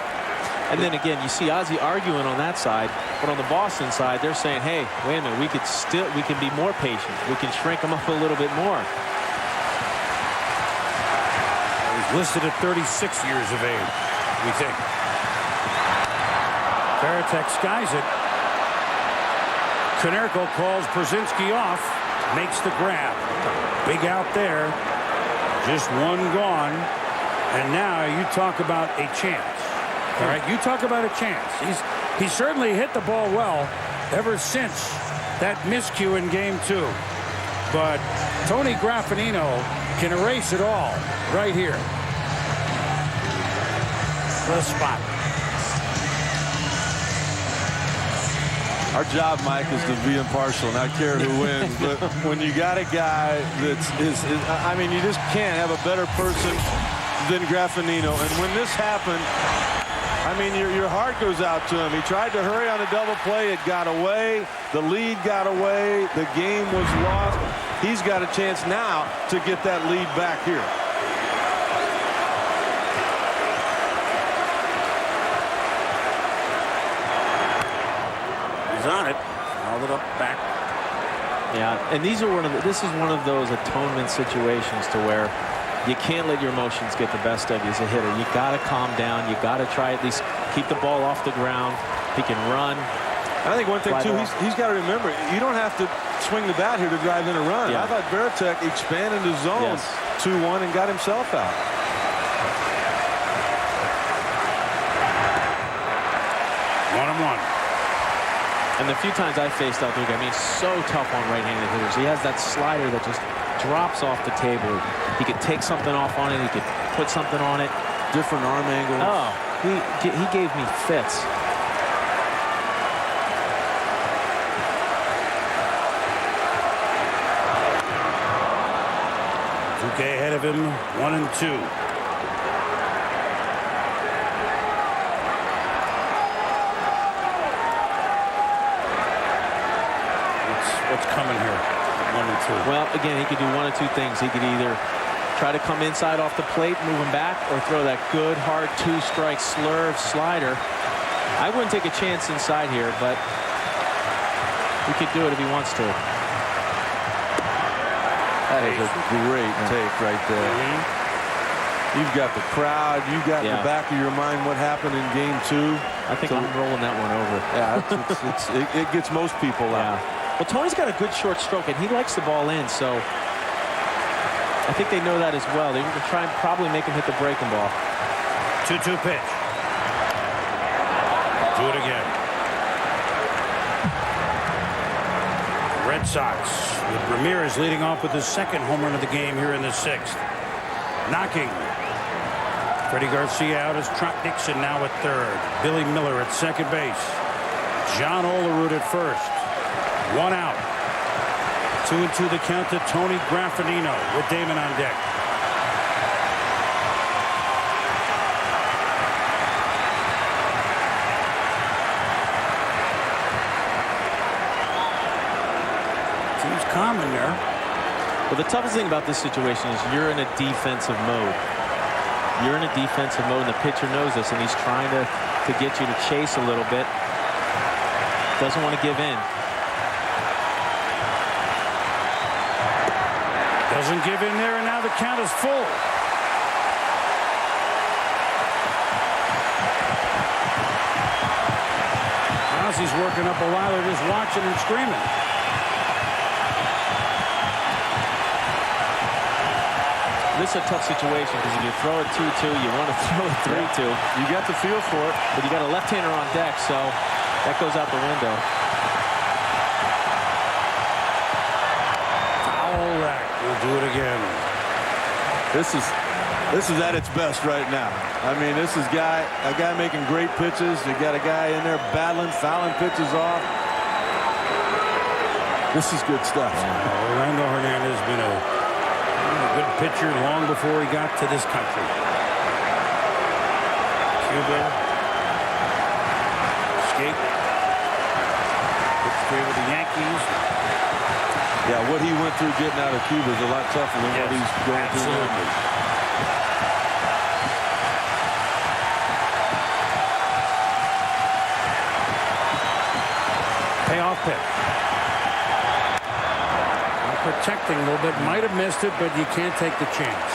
And then again, you see Ozzie arguing on that side, but on the Boston side, they're saying, hey, wait a minute, we can be more patient. We can shrink them up a little bit more. He's listed at 36 years of age, we think. Varitek skies it. Konerko calls Pierzynski off, makes the grab. Big out there. Just one gone. And now you talk about a chance. All right, you talk about a chance. He's certainly hit the ball well ever since that miscue in game 2. But Tony Graffanino can erase it all right here. What a spot. Our job, Mike, is to be impartial, not care who wins. But when you got a guy that's I mean, you just can't have a better person than Graffanino. And when this happened, I mean, your heart goes out to him. He tried to hurry on a double play. It got away. The lead got away. The game was lost. He's got a chance now to get that lead back here. He's on it. Fouled it up back. Yeah, and this is one of those atonement situations to where you can't let your emotions get the best of you as a hitter. You got to calm down. You got to try at least keep the ball off the ground. He can run. I think one thing too, he's got to remember, you don't have to swing the bat here to drive in a run. Yeah. I thought Varitek expanded his zone 2-1 and got himself out. One and one. And the few times I faced out Duque, I mean, so tough on right-handed hitters. He has that slider that just drops off the table. He could take something off on it. He could put something on it. Different arm angles. Oh, he gave me fits. Duque ahead of him, 1-2. What's coming here? 1-2. Well, again, he could do one of two things. He could either try to come inside off the plate, move him back, or throw that good, hard two-strike slurve slider. I wouldn't take a chance inside here, but he could do it if he wants to. That is a great take right there. You've got the crowd. You've got in the back of your mind what happened in game 2. I think I'm rolling that one over. Yeah, it gets most people out. Well, Tony's got a good short stroke, and he likes the ball in, so I think they know that as well. They're going to try and probably make him hit the breaking ball. 2-2 pitch. Do it again. Red Sox with Ramirez leading off with his second home run of the game here in the 6th. Knocking. Freddy Garcia out as Trot Nixon now at third. Billy Miller at second base. John Olerud at first. 1 out. 2-2 the count to Tony Graffanino with Damon on deck. Seems calm in there. Well, the toughest thing about this situation is you're in a defensive mode. You're in a defensive mode, and the pitcher knows this, and he's trying to get you to chase a little bit. Doesn't want to give in. Doesn't give in there, and now the count is full. Ozzy's working up a while. They're just watching and screaming. This is a tough situation because if you throw it 2-2, you want to throw it 3-2. You got the feel for it, but you got a left-hander on deck, so that goes out the window. Foul that. We'll do it again. This is at its best right now. I mean, this is a guy making great pitches. You got a guy in there battling, fouling pitches off. This is good stuff. Orlando Hernández has been a good pitcher long before he got to this country. Cuba. Escape. Pitched here with the Yankees. Yeah, what he went through getting out of Cuba is a lot tougher than what he's going through now. Payoff pitch. Protecting a little bit, might have missed it, but you can't take the chance.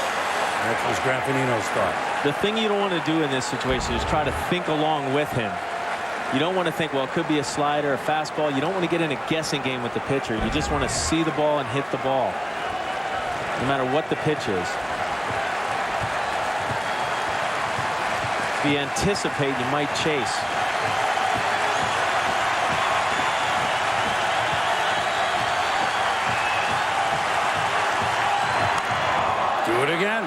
That was Graffanino's thought. The thing you don't want to do in this situation is try to think along with him. You don't want to think, well, it could be a slider, a fastball. You don't want to get in a guessing game with the pitcher. You just want to see the ball and hit the ball, no matter what the pitch is. If you anticipate, you might chase. Do it again.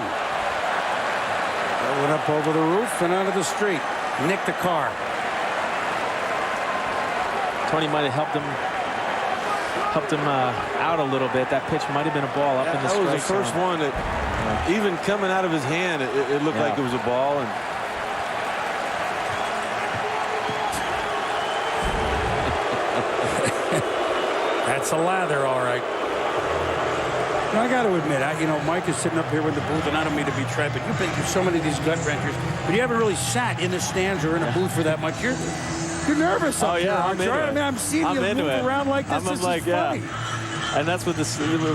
That went up over the roof and onto the street. Nicked the car. Tony might have helped him out a little bit. That pitch might have been a ball up in the strike zone. That was the first one that, even coming out of his hand, it looked like it was a ball. And that's a lather, all right. I got to admit, Mike is sitting up here in the booth, and I don't mean to be trite, but you've been through so many of these gut wrenchers, but you haven't really sat in the stands or in a booth for that much. You're nervous up here, aren't you? I mean, I'm seeing you move around like this. This is funny. And that's what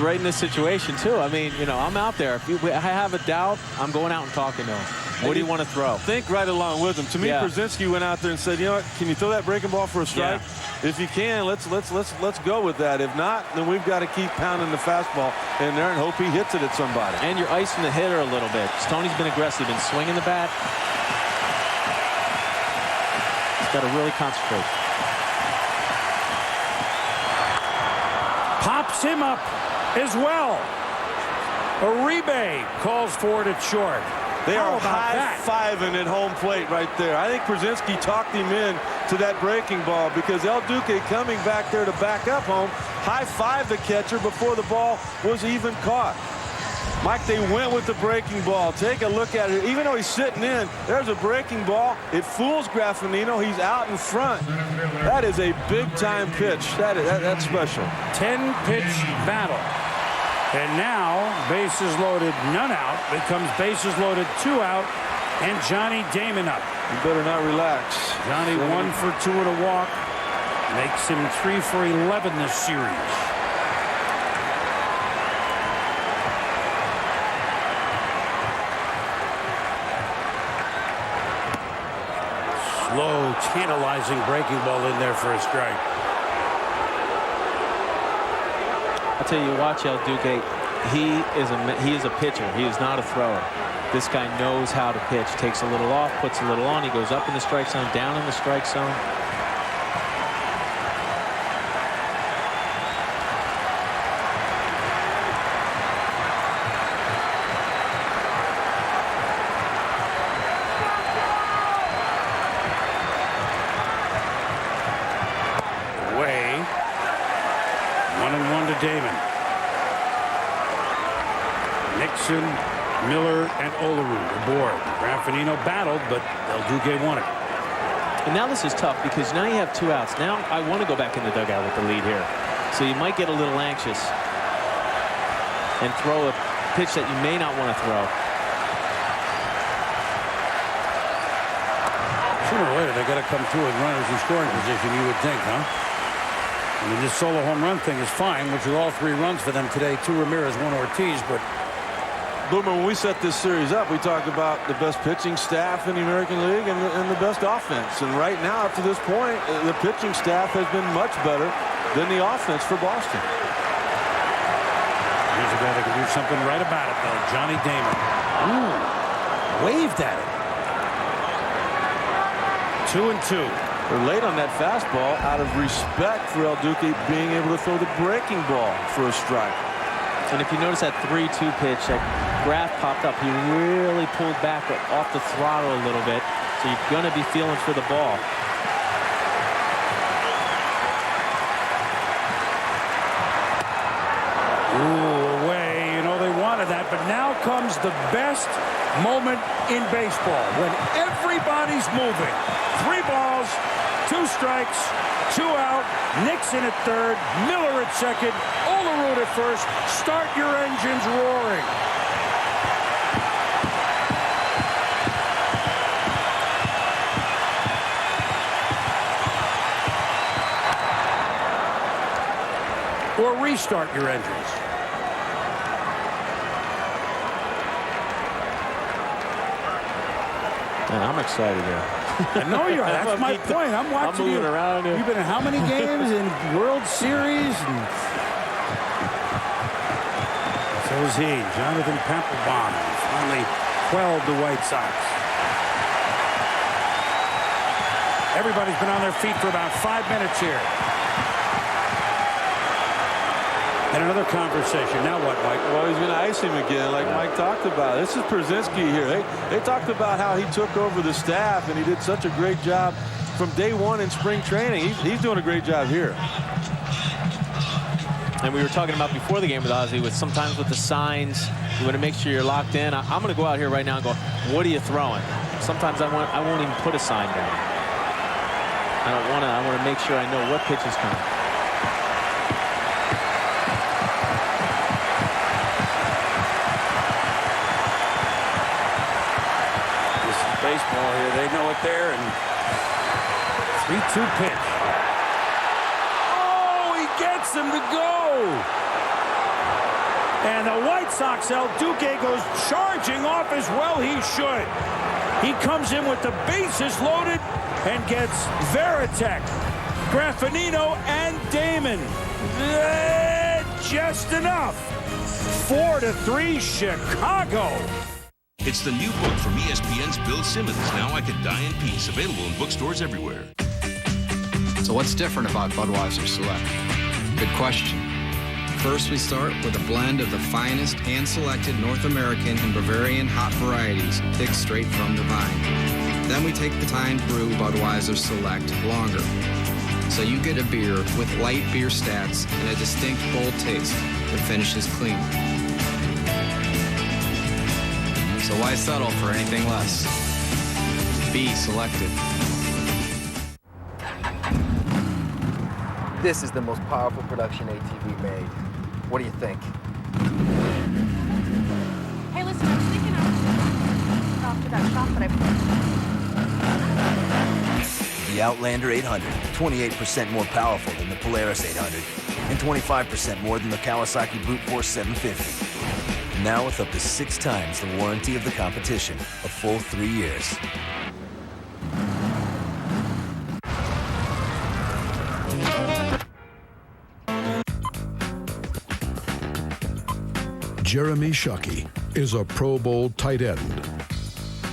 right in this situation too. I mean, I'm out there. If I have a doubt, I'm going out and talking to him. What do you want to throw? Think right along with him. To me, Pierzynski went out there and said, you know what? Can you throw that breaking ball for a strike? If you can, let's go with that. If not, then we've got to keep pounding the fastball in there and hope he hits it at somebody. And you're icing the hitter a little bit. Tony's been aggressive, been swinging the bat. He's got to really concentrate. Pops him up as well. Uribe calls for it at short. They are high-fiving at home plate right there. I think Pierzynski talked him in to that breaking ball because El Duque coming back there to back up home, high-fived the catcher before the ball was even caught. Mike, they went with the breaking ball. Take a look at it. Even though he's sitting in, there's a breaking ball. It fools Graffanino. He's out in front. That is a big-time pitch. That's special. 10-pitch battle. And now, bases loaded, none out. Becomes bases loaded, 2 out. And Johnny Damon up. You better not relax. Johnny 1 for 2 and a walk. Makes him 3 for 11 this series. Slow, tantalizing breaking ball in there for a strike. I'll tell you, watch El Duque. He is a pitcher. He is not a thrower. This guy knows how to pitch. Takes a little off, puts a little on. He goes up in the strike zone, down in the strike zone. Away. 1-1 to Damon. Nixon, Miller, and Olerud aboard. Graffanino battled, but El Duque won it. And now this is tough because now you have 2 outs. Now I want to go back in the dugout with the lead here. So you might get a little anxious and throw a pitch that you may not want to throw. Sooner or later, they got to come through with runners in scoring position, you would think, huh? I mean, this solo home run thing is fine, which are all 3 runs for them today. 2 Ramirez, 1 Ortiz, but Boomer, when we set this series up, we talked about the best pitching staff in the American League and the best offense. And right now, up to this point, the pitching staff has been much better than the offense for Boston. Here's a guy that can do something right about it, though. Johnny Damon. Ooh, waved at it. 2-2. They're late on that fastball out of respect for El Duque being able to throw the breaking ball for a strike. And if you notice that 3-2 pitch, that Graf popped up, he really pulled back off the throttle a little bit. So you're going to be feeling for the ball. Ooh, away. They wanted that, but now comes the best moment in baseball when everybody's moving. 3 balls, 2 strikes, 2 out. Nixon at third, Miller at second, Olerud at first. Start your engines roaring. Or restart your engines. Man, I'm excited here. I know you are. That's my point. I'm watching you. Around here. You've been in how many games in World Series? And so is he. Jonathan Papelbon finally quelled the White Sox. Everybody's been on their feet for about 5 minutes here. And another conversation. Now what, Mike? Well, he's going to ice him again, like Mike talked about. This is Pierzynski here. They talked about how he took over the staff, and he did such a great job from day one in spring training. He's doing a great job here. And we were talking about before the game with Ozzy, with sometimes with the signs, you want to make sure you're locked in. I'm going to go out here right now and go, what are you throwing? Sometimes I won't even put a sign down. I don't want to. I want to make sure I know what pitch is coming. Baseball here. They know it there. And 3-2 pitch. Oh, he gets him to go. And the White Sox, El Duque goes charging off as well he should. He comes in with the bases loaded and gets Varitek, Graffanino, and Damon. Just enough. 4-3 Chicago. It's the new book from ESPN's Bill Simmons, Now I Could Die in Peace, available in bookstores everywhere. So what's different about Budweiser Select? Good question. First, we start with a blend of the finest hand-selected North American and Bavarian hop varieties picked straight from the vine. Then we take the time to brew Budweiser Select longer. So you get a beer with light beer stats and a distinct bold taste that finishes clean. So why settle for anything less? Be selective. This is the most powerful production ATV made. What do you think? Hey, listen, I was thinking after that shot that I... The Outlander 800, 28% more powerful than the Polaris 800, and 25% more than the Kawasaki Brute Force 750. Now with up to 6 times the warranty of the competition, a full 3 years. Jeremy Shockey is a Pro Bowl tight end.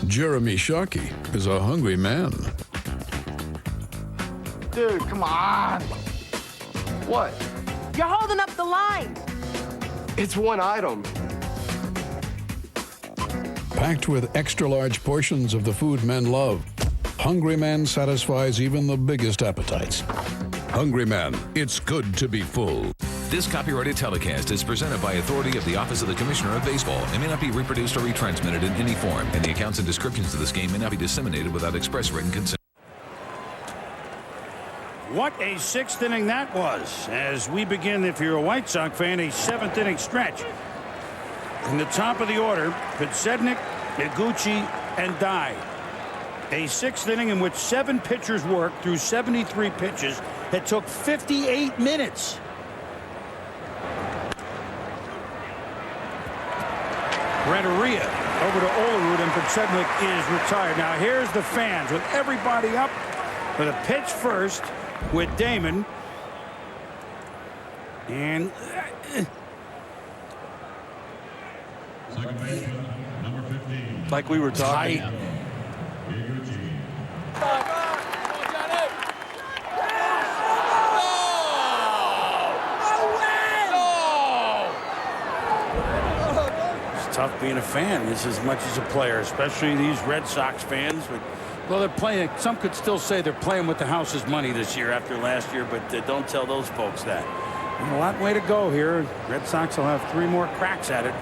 Jeremy Shockey is a hungry man. Dude, come on. What? You're holding up the line. It's one item. Packed with extra-large portions of the food men love, Hungry Man satisfies even the biggest appetites. Hungry Man, it's good to be full. This copyrighted telecast is presented by authority of the Office of the Commissioner of Baseball and may not be reproduced or retransmitted in any form, and the accounts and descriptions of this game may not be disseminated without express written consent. What a 6th inning that was, as we begin, if you're a White Sox fan, a 7th inning stretch. In the top of the order, Podsednik, Iguchi, and Dye. A 6th inning in which 7 pitchers worked through 73 pitches. It took 58 minutes. Renteria over to Olerud, and Podsednik is retired. Now here's the fans with everybody up with a pitch first with Damon. And like we were talking. It's tough being a fan. It's as much as a player, especially these Red Sox fans. But, well, they're playing. Some could still say they're playing with the house's money this year after last year, but don't tell those folks that. A lot way to go here. Red Sox will have 3 more cracks at it.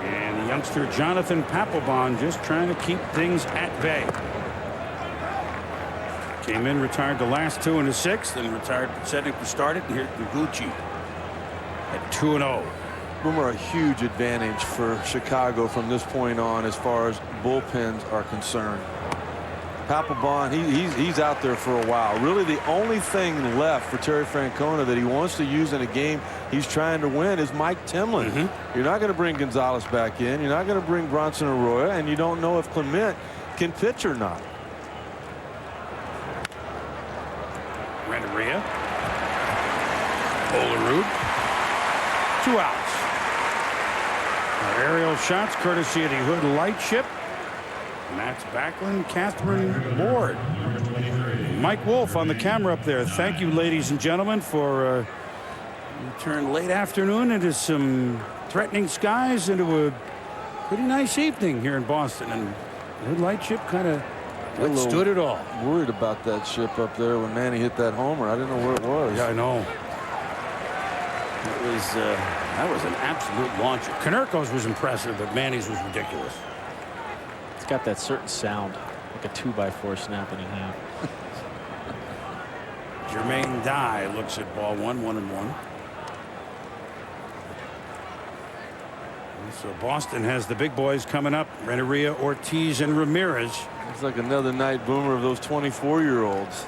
And the youngster Jonathan Papelbon just trying to keep things at bay. Came in, retired the last 2 in the 6th, and retired Podsednik to start it. And here's Iguchi at 2-0. Boomer, a huge advantage for Chicago from this point on as far as bullpens are concerned. Papelbon, he's out there for a while. Really, the only thing left for Terry Francona that he wants to use in a game he's trying to win is Mike Timlin. You're not going to bring Gonzalez back in. You're not going to bring Bronson Arroyo, and you don't know if Clement can pitch or not. Renteria. Olerud. 2 outs. Our aerial shots courtesy of the Hood Lightship. Matt's Backlund, Catherine Ward. Mike Wolf on the camera up there. Thank you, ladies and gentlemen, for turn late afternoon into some threatening skies into a pretty nice evening here in Boston. And the Hood Lightship kind of withstood it all. Worried about that ship up there when Manny hit that homer. I didn't know where it was. Yeah, I know. That was an absolute launcher. Konerko's was impressive, but Manny's was ridiculous. It's got that certain sound, like a 2x4 snapping in half. Jermaine Dye looks at ball 1-1-1. So Boston has the big boys coming up. Renteria, Ortiz, and Ramirez. It's like another night boomer of those 24-year-olds.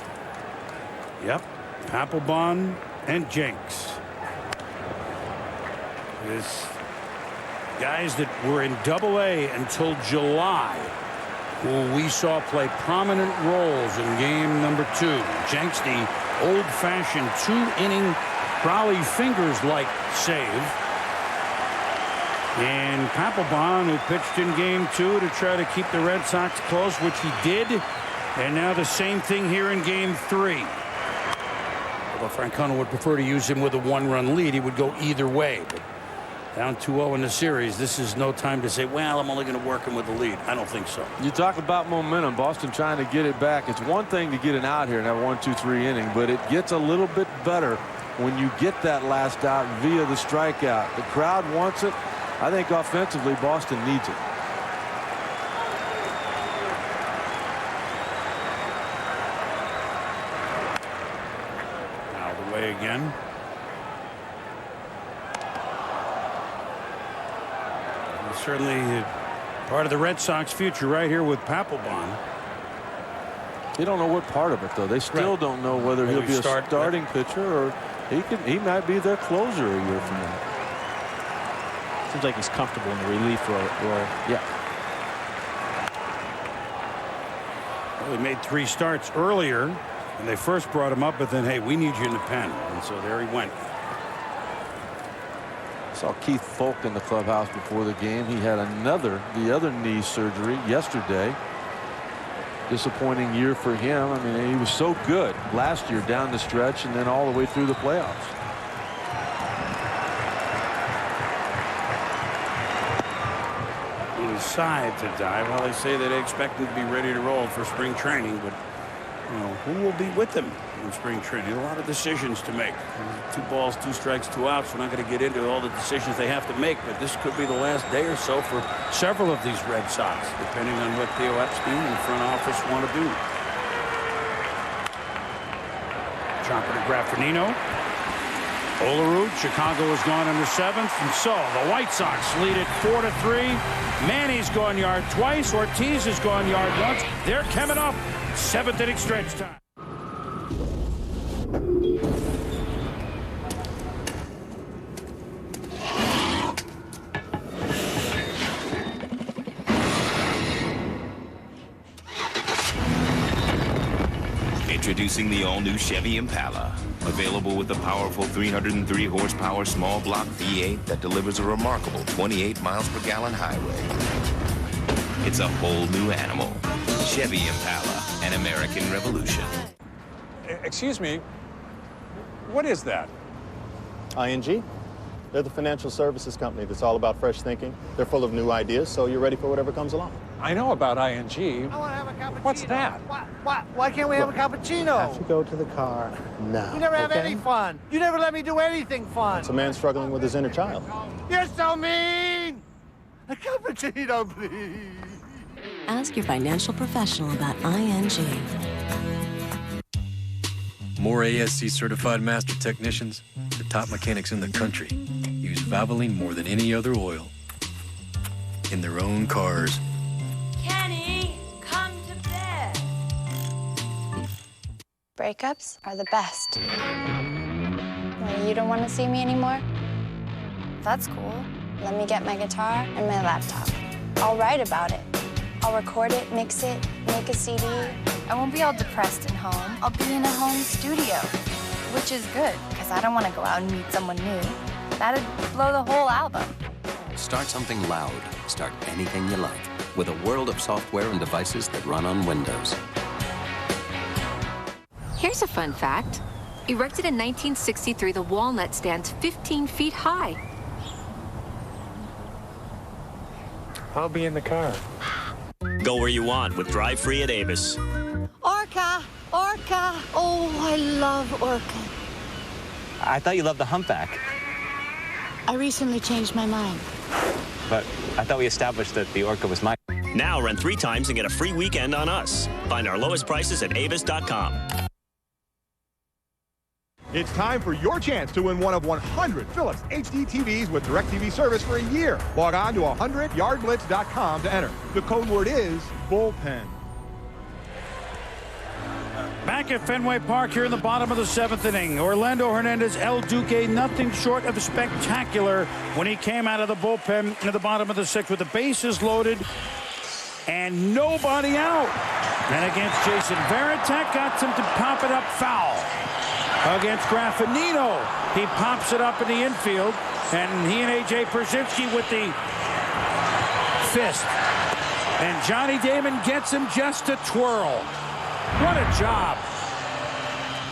Yep. Papelbon and Jenks. This guys that were in Double-A until July, who we saw play prominent roles in game number 2. Jenks, the old-fashioned 2-inning Crowley fingers-like save. And Papelbon, who pitched in game 2 to try to keep the Red Sox close, which he did. And now the same thing here in game 3. Although Francona would prefer to use him with a 1-run lead, he would go either way. But down 2-0 in the series, this is no time to say, well, I'm only going to work him with the lead. I don't think so. You talk about momentum. Boston trying to get it back. It's one thing to get an out here and have a 1-2-3 inning, but it gets a little bit better when you get that last out via the strikeout. The crowd wants it. I think offensively, Boston needs it. Out of the way again. Certainly part of the Red Sox future right here with Papelbon. They don't know what part of it, though. They still don't know whether he'll be a starting pitcher or he might be their closer a year from now. Seems like he's comfortable in the relief role. Yeah. Well, he made 3 starts earlier when they first brought him up, but then, hey, we need you in the pen. And so there he went. Saw Keith Folk in the clubhouse before the game. He had the other knee surgery yesterday. Disappointing year for him. I mean, he was so good last year down the stretch and then all the way through the playoffs. Side to Dye. Well, they say that they expect him to be ready to roll for spring training, but you know, who will be with him in spring training? A lot of decisions to make. 2 balls, 2 strikes, 2 outs. We're not going to get into all the decisions they have to make, but this could be the last day or so for several of these Red Sox, depending on what Theo Epstein and the front office want to do. Chopper to Graffanino. Olerud, Chicago has gone in the 7th, and so the White Sox lead it 4-3. Manny's gone yard twice. Ortiz has gone yard once. They're coming up. 7th inning stretch time. Introducing the all-new Chevy Impala. Available with the powerful 303 horsepower small block V8 that delivers a remarkable 28 miles per gallon highway. It's a whole new animal. Chevy Impala, an American revolution. Excuse me, what is that? ING. They're the financial services company that's all about fresh thinking. They're full of new ideas, so you're ready for whatever comes along. I know about ING. I want to have a cappuccino. What's that? Why can't we have a cappuccino? Have to go to the car now. You never have any fun. You never let me do anything fun. It's a man struggling with his inner child. You're so mean. A cappuccino, please. Ask your financial professional about ING. More ASC certified master technicians, the top mechanics in the country, use Valvoline more than any other oil in their own cars. Kenny, come to bed. Breakups are the best. You don't want to see me anymore? That's cool. Let me get my guitar and my laptop. I'll write about it. I'll record it, mix it, make a CD. I won't be all depressed at home. I'll be in a home studio, which is good, because I don't want to go out and meet someone new. That'd blow the whole album. Start something loud. Start anything you like with a world of software and devices that run on Windows. Here's a fun fact. Erected in 1963, the walnut stands 15 feet high. I'll be in the car. Go where you want with Drive Free at Avis. Orca! Orca! Oh, I love Orca. I thought you loved the humpback. I recently changed my mind. But I thought we established that the Orca was mine. Now rent 3 times and get a free weekend on us. Find our lowest prices at avis.com. It's time for your chance to win one of 100 Philips HD TVs with DirecTV service for a year. Log on to 100yardblitz.com to enter. The code word is bullpen. Back at Fenway Park here in the bottom of the 7th inning. Orlando Hernandez, El Duque, nothing short of spectacular when he came out of the bullpen in the bottom of the 6th with the bases loaded and nobody out. And against Jason Varitek, got him to pop it up foul. Against Graffanino, he pops it up in the infield, and he and A.J. Pierzynski with the fist. And Johnny Damon gets him just to twirl. What a job.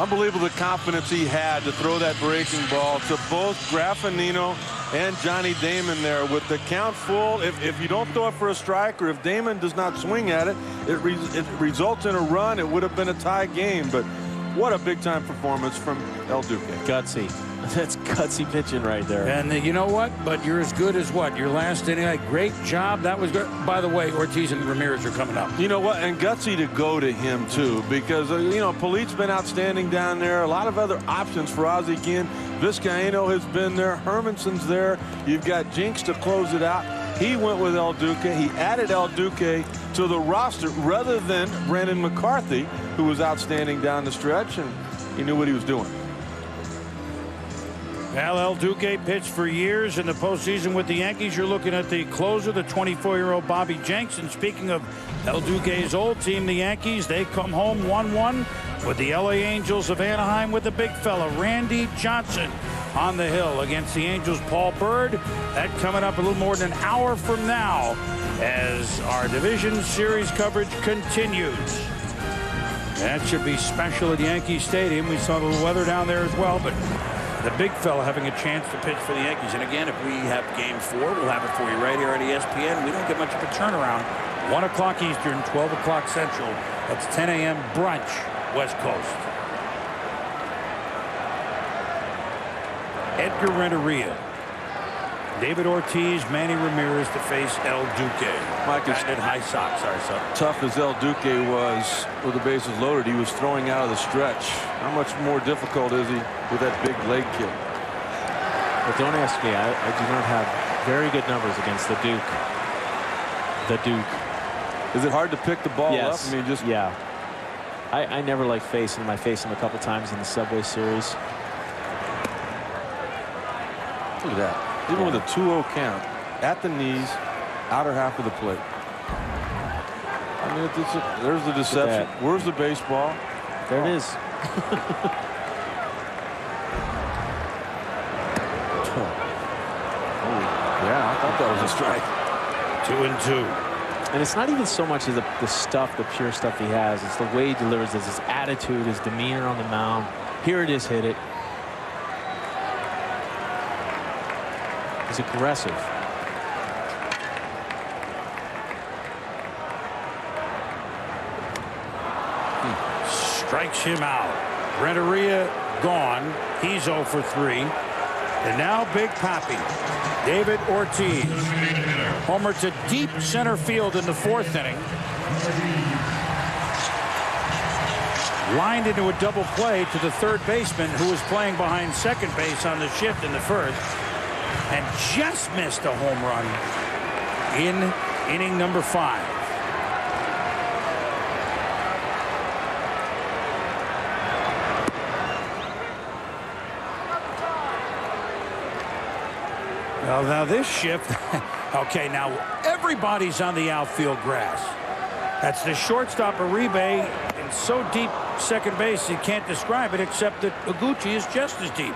Unbelievable the confidence he had to throw that breaking ball to both Graffanino and Johnny Damon there with the count full. If you don't throw it for a strike, or if Damon does not swing at it, it results in a run. It would have been a tie game, but what a big-time performance from El Duque. Gutsy. That's gutsy pitching right there. And you know what? But you're as good as what? Your last inning. Like, great job. That was good. By the way, Ortiz and Ramirez are coming up. You know what? And gutsy to go to him, too, because, you know, Polite's been outstanding down there. A lot of other options for Ozzie Guillen. Vizcaíno has been there. Hermanson's there. You've got Jenks to close it out. He went with El Duque. He added El Duque to the roster rather than Brandon McCarthy, who was outstanding down the stretch, and he knew what he was doing. Well, El Duque pitched for years in the postseason with the Yankees. You're looking at the closer, the 24-year-old Bobby Jenks. And speaking of El Duque's old team, the Yankees, they come home 1-1 with the LA Angels of Anaheim with the big fella, Randy Johnson, on the hill against the Angels' Paul Byrd. That coming up a little more than an hour from now as our division series coverage continues. That should be special at Yankee Stadium. We saw the weather down there as well, but the big fella having a chance to pitch for the Yankees. And again, if we have Game 4, we'll have it for you right here at ESPN. We don't get much of a turnaround. 1 o'clock Eastern, 12 o'clock Central. That's 10 a.m. brunch, West Coast. Edgar Renteria, David Ortiz, Manny Ramirez to face El Duque. Mike, at High Sox. Sorry, son. Tough as El Duque was with the bases loaded, he was throwing out of the stretch. How much more difficult is he with that big leg kick? But don't ask me. I do not have very good numbers against the Duke. The Duke. Is it hard to pick the ball yes. up? I mean, just yeah. I never like facing him. I faced him a couple times in the Subway Series. Look at that. Even with a 2-0 count, at the knees, outer half of the plate. I mean, there's the deception. Where's the baseball? There it is. Yeah, I thought that was a strike. 2-2. And it's not even so much as the stuff, the pure stuff he has. It's the way he delivers this, his attitude, his demeanor on the mound. Here it is, hit it. He's aggressive. Strikes him out. Renteria gone. He's 0 for 3. And now Big Papi, David Ortiz. Homer to deep center field in the 4th inning. Lined into a double play to the 3rd baseman, who was playing behind second base on the shift in the 1st. And just missed a home run in inning number 5. Well, now this shift, okay, now everybody's on the outfield grass. That's the shortstop, Uribe, and so deep second base, you can't describe it, except that Iguchi is just as deep.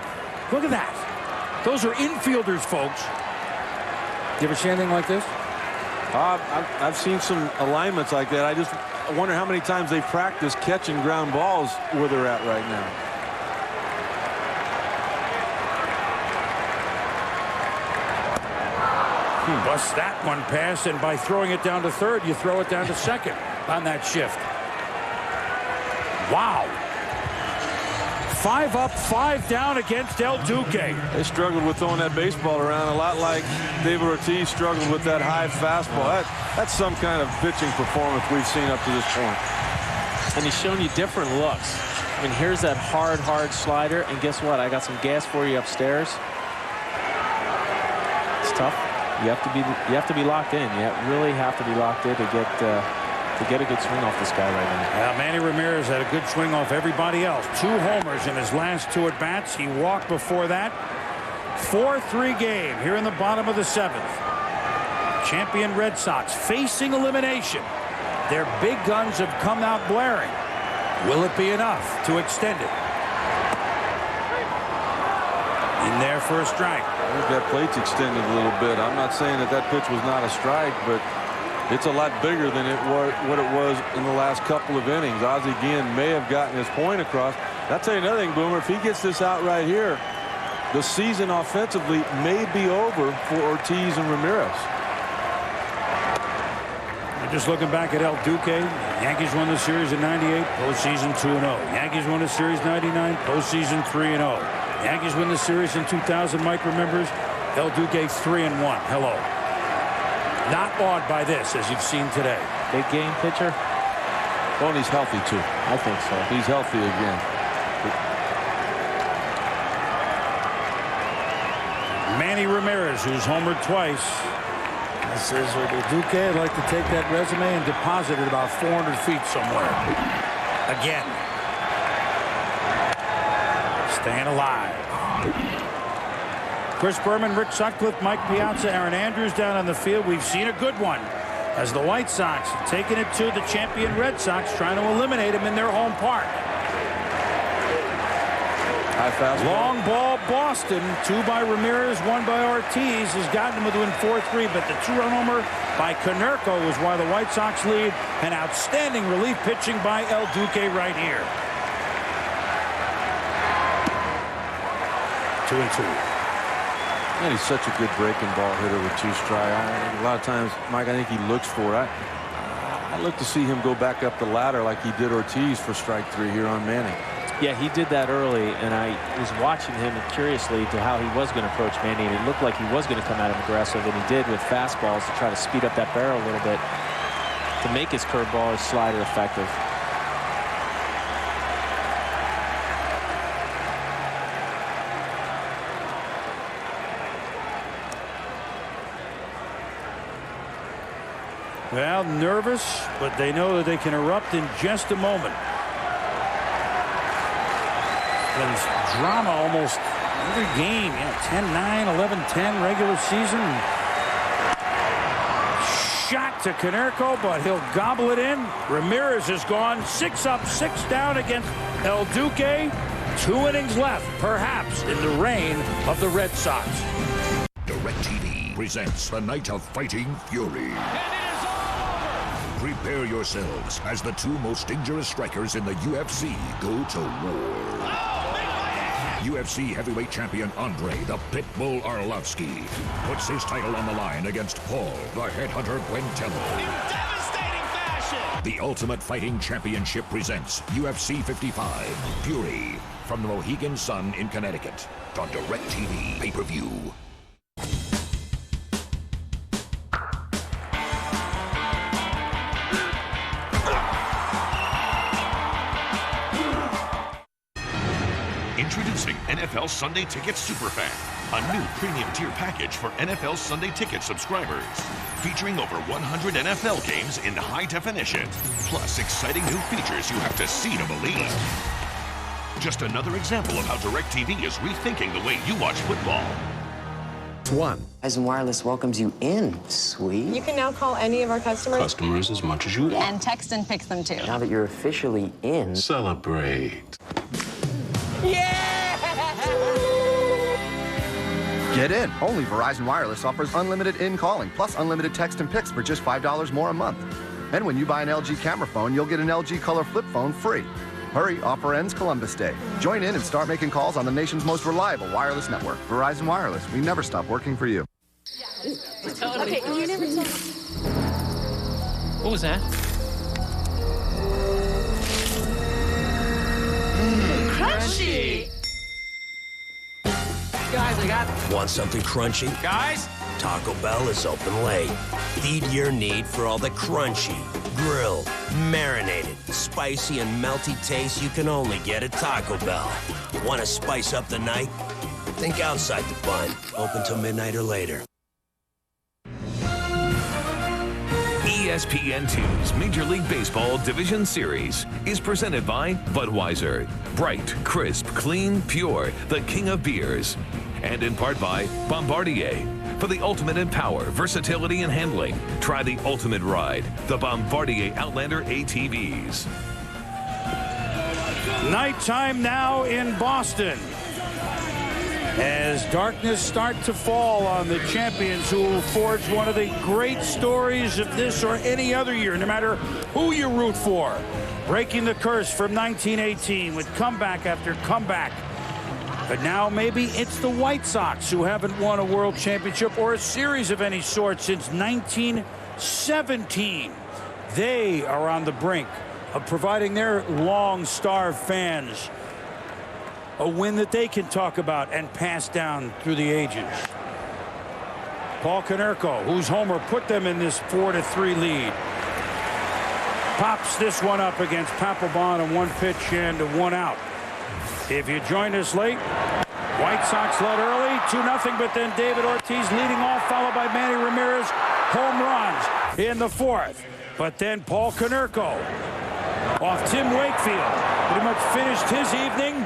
Look at that. Those are infielders, folks. You ever see anything like this? I've seen some alignments like that. I just wonder how many times they practice catching ground balls where they're at right now. Bust that one pass, and by throwing it down to third, you throw it down to second on that shift. Wow. 5 up, 5 down against El Duque. They struggled with throwing that baseball around a lot like David Ortiz struggled with that high fastball. That's some kind of pitching performance we've seen up to this point. And he's showing you different looks. I mean, here's that hard slider, and guess what? I got some gas for you upstairs. It's tough. You have to be locked in. You really have to be locked in to get a good swing off this guy right now. Manny Ramirez had a good swing off everybody else. 2 homers in his last 2 at-bats. He walked before that. 4-3 game here in the bottom of the 7th. Champion Red Sox facing elimination. Their big guns have come out blaring. Will it be enough to extend it? In there for a strike. I think that plate's extended a little bit. I'm not saying that pitch was not a strike, but it's a lot bigger than what it was in the last couple of innings. Ozzie Guillen may have gotten his point across. I'll tell you another thing, Boomer. If he gets this out right here, the season offensively may be over for Ortiz and Ramirez. Just looking back at El Duque, Yankees won the series in '98, postseason 2-0. Yankees won the series '99, postseason 3-0. Yankees win the series in 2000. Mike remembers El Duque 3-1. Hello. Not awed by this, as you've seen today. Big game pitcher. Oh, and he's healthy too. I think so. He's healthy again. Manny Ramirez, who's homered twice. This says, Duque, I'd like to take that resume and deposit it about 400 feet somewhere. Again. Staying alive. Chris Berman, Rick Sutcliffe, Mike Piazza, Aaron Andrews down on the field. We've seen a good one as the White Sox have taken it to the champion Red Sox, trying to eliminate them in their home park. High fastball. Long ball, Boston. 2 by Ramirez, 1 by Ortiz has gotten them within 4-3, but the 2-run homer by Konerko is why the White Sox lead. An outstanding relief pitching by El Duque right here. 2-2. And he's such a good breaking ball hitter with 2 strikes. A lot of times, Mike, I think he looks for it. I look to see him go back up the ladder like he did Ortiz for strike 3 here on Manny. Yeah, he did that early, and I was watching him curiously to how he was going to approach Manny, and it looked like he was going to come at him aggressive, and he did with fastballs to try to speed up that barrel a little bit to make his curveball, his slider effective. Well, nervous, but they know that they can erupt in just a moment. There's drama almost every game. 10-9, 11-10 regular season. Shot to Konerko, but he'll gobble it in. Ramirez is gone. 6 up, 6 down against El Duque. 2 innings left, perhaps in the reign of the Red Sox. DirecTV presents the Night of Fighting Fury. Prepare yourselves as the 2 most dangerous strikers in the UFC go to war. UFC heavyweight champion Andre the Pitbull Arlovsky puts his title on the line against Paul the Headhunter Quintello. In devastating fashion! The Ultimate Fighting Championship presents UFC 55 Fury from the Mohegan Sun in Connecticut on DirecTV pay-per-view. Introducing NFL Sunday Ticket Superfan, a new premium tier package for NFL Sunday Ticket subscribers, featuring over 100 NFL games in high definition, plus exciting new features you have to see to believe. Just another example of how DirecTV is rethinking the way you watch football. 1. Verizon Wireless welcomes you in, sweet. You can now call any of our customers. Customers as much as you want. And text and pick them too. Now that you're officially in. Celebrate. Yeah! Get in. Only Verizon Wireless offers unlimited in-calling plus unlimited text and pics for just $5 more a month. And when you buy an LG camera phone, you'll get an LG Color Flip phone free. Hurry, offer ends Columbus Day. Join in and start making calls on the nation's most reliable wireless network. Verizon Wireless. We never stop working for you. Okay, you never told me. What was that? Crunchy! Guys, I got... Want something crunchy? Guys? Taco Bell is open late. Feed your need for all the crunchy, grilled, marinated, spicy, and melty taste you can only get at Taco Bell. Want to spice up the night? Think outside the bun. Open till midnight or later. ESPN2's Major League Baseball Division Series is presented by Budweiser. Bright, crisp, clean, pure, the king of beers. And in part by Bombardier. For the ultimate in power, versatility, and handling, try the ultimate ride, the Bombardier Outlander ATVs. Nighttime now in Boston, as darkness starts to fall on the champions who will forge one of the great stories of this or any other year, no matter who you root for. Breaking the curse from 1918 with comeback after comeback. But now maybe it's the White Sox who haven't won a world championship or a series of any sort since 1917. They are on the brink of providing their long-starved fans a win that they can talk about and pass down through the ages. Paul Konerko, whose homer put them in this 4-3 lead, pops this one up against Papelbon on one pitch and one out. If you joined us late, White Sox led early, 2-0, but then David Ortiz leading off, followed by Manny Ramirez, home runs in the fourth. But then Paul Konerko off Tim Wakefield pretty much finished his evening,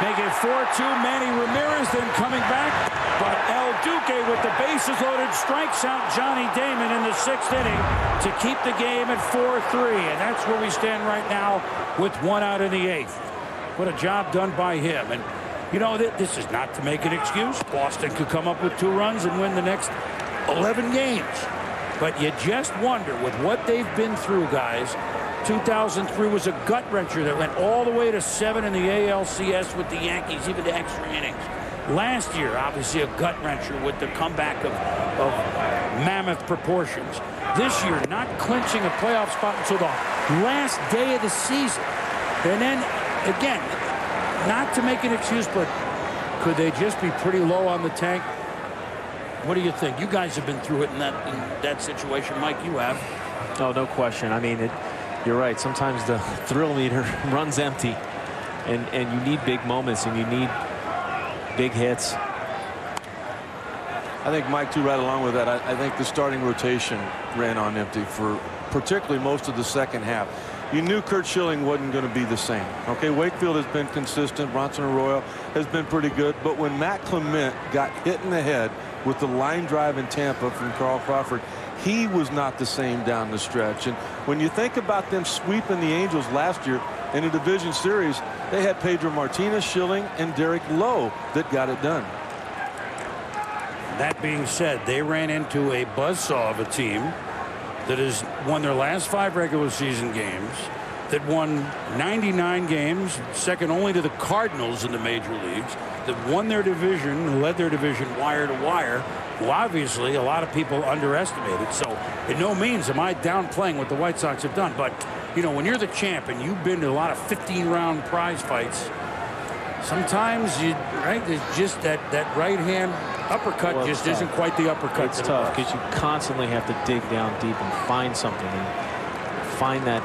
making it 4-2. Manny Ramirez then coming back, but Duque with the bases loaded strikes out Johnny Damon in the 6th inning to keep the game at 4-3, and that's where we stand right now with 1 out in the 8th. What a job done by him. And, you know, this is not to make an excuse. Boston could come up with 2 runs and win the next 11 games. But you just wonder, with what they've been through, guys, 2003 was a gut-wrencher that went all the way to 7 in the ALCS with the Yankees, even to extra innings. Last year, obviously, a gut-wrencher with the comeback of mammoth proportions. This year, not clinching a playoff spot until the last day of the season. And then, again, not to make an excuse, but could they just be pretty low on the tank? What do you think? You guys have been through it in that situation. Mike, you have. Oh, no question. I mean, you're right. Sometimes the thrill meter runs empty, and you need big moments, and you need big hits. I think, Mike, too, right along with that, I think the starting rotation ran on empty for particularly most of the second half. You knew Curt Schilling wasn't going to be the same. Okay, Wakefield has been consistent. Bronson Arroyo has been pretty good. But when Matt Clement got hit in the head with the line drive in Tampa from Carl Crawford, he was not the same down the stretch. And when you think about them sweeping the Angels last year in a division series, they had Pedro Martinez, Schilling, and Derek Lowe that got it done. That being said, they ran into a buzzsaw of a team that has won their last 5 regular season games, that won 99 games, second only to the Cardinals in the major leagues, that won their division, led their division wire to wire, who obviously a lot of people underestimated. So in no means am I downplaying what the White Sox have done. But, you know, when you're the champ and you've been to a lot of 15-round prize fights, sometimes there's just that right hand uppercut just isn't quite the uppercut. It's tough because you constantly have to dig down deep and find something and find that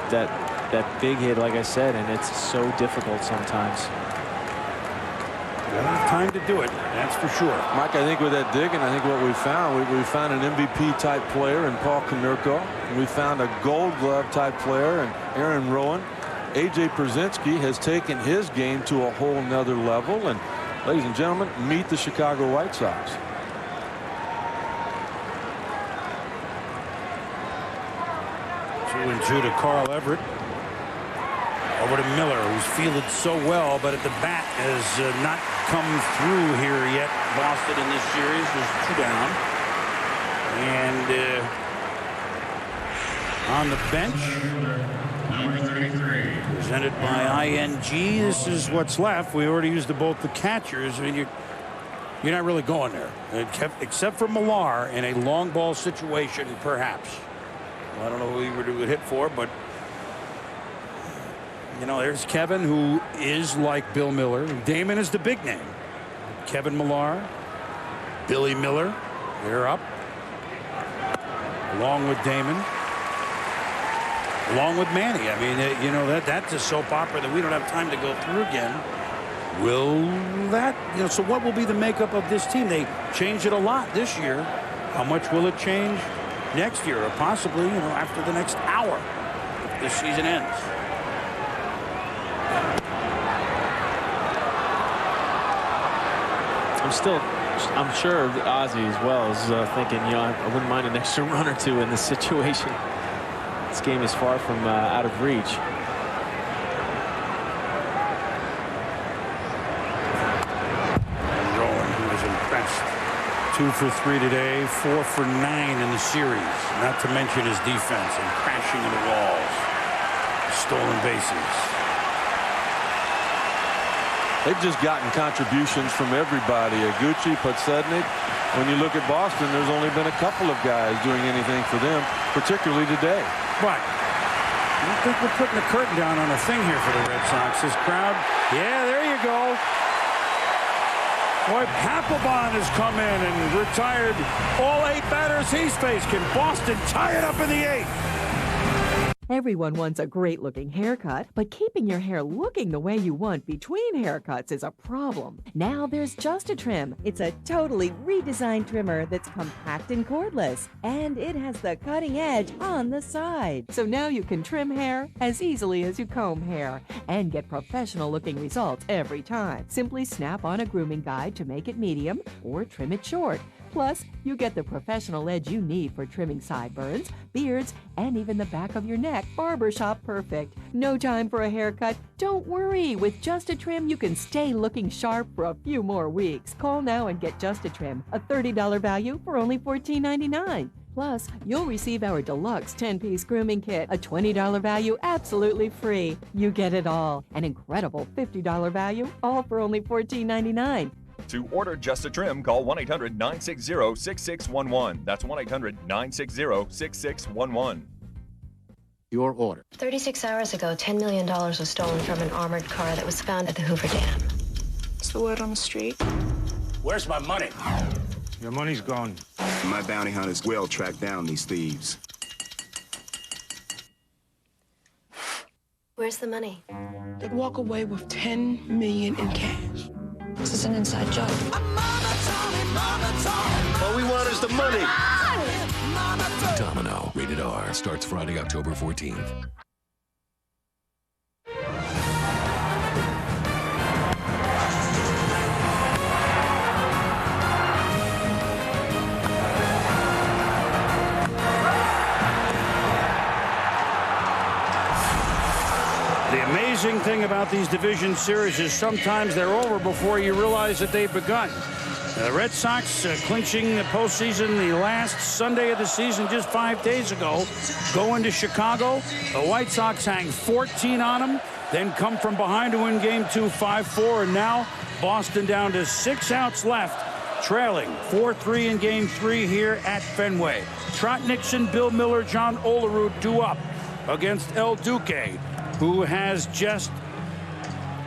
big hit, like I said, and it's so difficult sometimes. Time to do it, that's for sure. Mike, I think with that digging, I think what we found an MVP type player in Paul Konerko. We found a Gold Glove type player in Aaron Rowan. AJ Pierzynski has taken his game to a whole nother level, and Ladies and gentlemen, meet the Chicago White Sox. 2-2 to Carl Everett. Over to Miller, who's fielded so well, but at the bat has not come through here yet. Boston in this series was 2 down. And on the bench, presented by ING. This is what's left. We already used both the catchers. I mean, you're not really going there, except for Millar in a long ball situation, perhaps. I don't know who he would hit for, but you know, there's Kevin, who is like Bill Miller. Damon is the big name. Kevin Millar, Billy Miller, they're up, along with Damon, along with Manny. I mean, you know, that's a soap opera that we don't have time to go through again. Will that, you know, so what will be the makeup of this team? They changed it a lot this year. How much will it change next year, or possibly, you know, after the next hour if this season ends? I'm sure Ozzie as well is thinking, you know, I wouldn't mind an extra run or two in this situation. This game is far from out of reach. Rowan, who was impressed. 2 for 3 today, 4 for 9 in the series. Not to mention his defense and crashing into walls. Stolen bases. They've just gotten contributions from everybody. Iguchi, Podsednik. When you look at Boston, there's only been a couple of guys doing anything for them, particularly today. But I don't think we're putting the curtain down on a thing here for the Red Sox. This crowd, yeah, there you go. Boy, Papelbon has come in and retired all 8 batters he's faced. Can Boston tie it up in the 8th? Everyone wants a great-looking haircut, but keeping your hair looking the way you want between haircuts is a problem. Now there's Just a Trim. It's a totally redesigned trimmer that's compact and cordless, and it has the cutting edge on the side. So now you can trim hair as easily as you comb hair and get professional-looking results every time. Simply snap on a grooming guide to make it medium or trim it short. Plus, you get the professional edge you need for trimming sideburns, beards, and even the back of your neck. Barbershop perfect. No time for a haircut? Don't worry. With Just a Trim, you can stay looking sharp for a few more weeks. Call now and get Just a Trim, a $30 value for only $14.99. Plus, you'll receive our deluxe 10-piece grooming kit, a $20 value absolutely free. You get it all. An incredible $50 value, all for only $14.99. To order Just a Trim, call 1-800-960-6611. That's 1-800-960-6611. Your order. 36 hours ago, $10 million was stolen from an armored car that was found at the Hoover Dam. What's the word on the street? Where's my money? Your money's gone. My bounty hunters will track down these thieves. Where's the money? They'd walk away with $10 million in cash. This is an inside job. All we want is the money. Domino, rated R, starts Friday, October 14th. The amazing thing about these division series is sometimes they're over before you realize that they've begun. The Red Sox clinching the postseason the last Sunday of the season just 5 days ago, going to Chicago. The White Sox hang 14 on them, then come from behind to win Game 2 5-4, and now Boston down to 6 outs left, trailing 4-3 in Game 3 here at Fenway. Trot Nixon, Bill Miller, John Olerud due up against El Duque, who has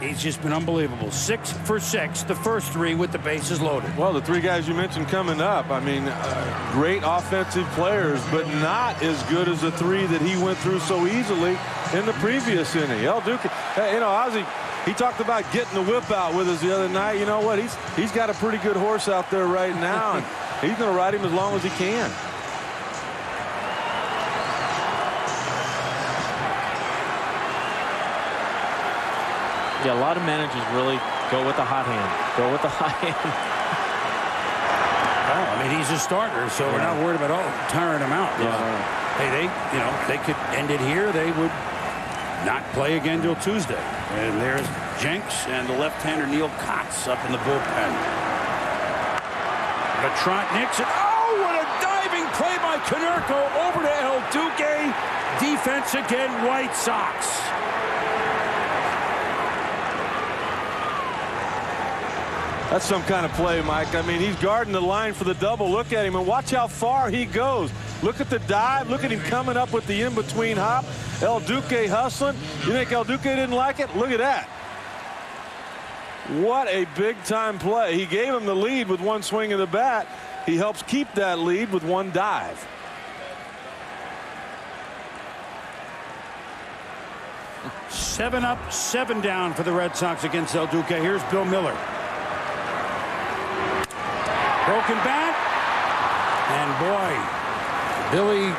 he's just been unbelievable. 6 for 6, the first 3 with the bases loaded. Well, the 3 guys you mentioned coming up, I mean, great offensive players, but not as good as the 3 that he went through so easily in the previous inning. El Duque, you know, Ozzie, he talked about getting the whip out with us the other night. You know what? He's got a pretty good horse out there right now, and he's going to ride him as long as he can. Yeah, a lot of managers really Go with the hot hand. Go with the hot hand. Well, I mean, he's a starter, so we're not worried about tiring him out. Hey, they could end it here. They would not play again till Tuesday. And there's Jenks and the left-hander Neil Kotz up in the bullpen. The trot Nixon. Oh, what a diving play by Konerko over to El Duque. Defense again, White Sox. That's some kind of play, Mike. I mean, he's guarding the line for the double. Look at him and watch how far he goes. Look at the dive. Look at him coming up with the in-between hop. El Duque hustling. You think El Duque didn't like it? Look at that. What a big-time play. He gave him the lead with one swing of the bat. He helps keep that lead with one dive. Seven up, 7 down for the Red Sox against El Duque. Here's Bill Miller. Broken bat. And boy, Billy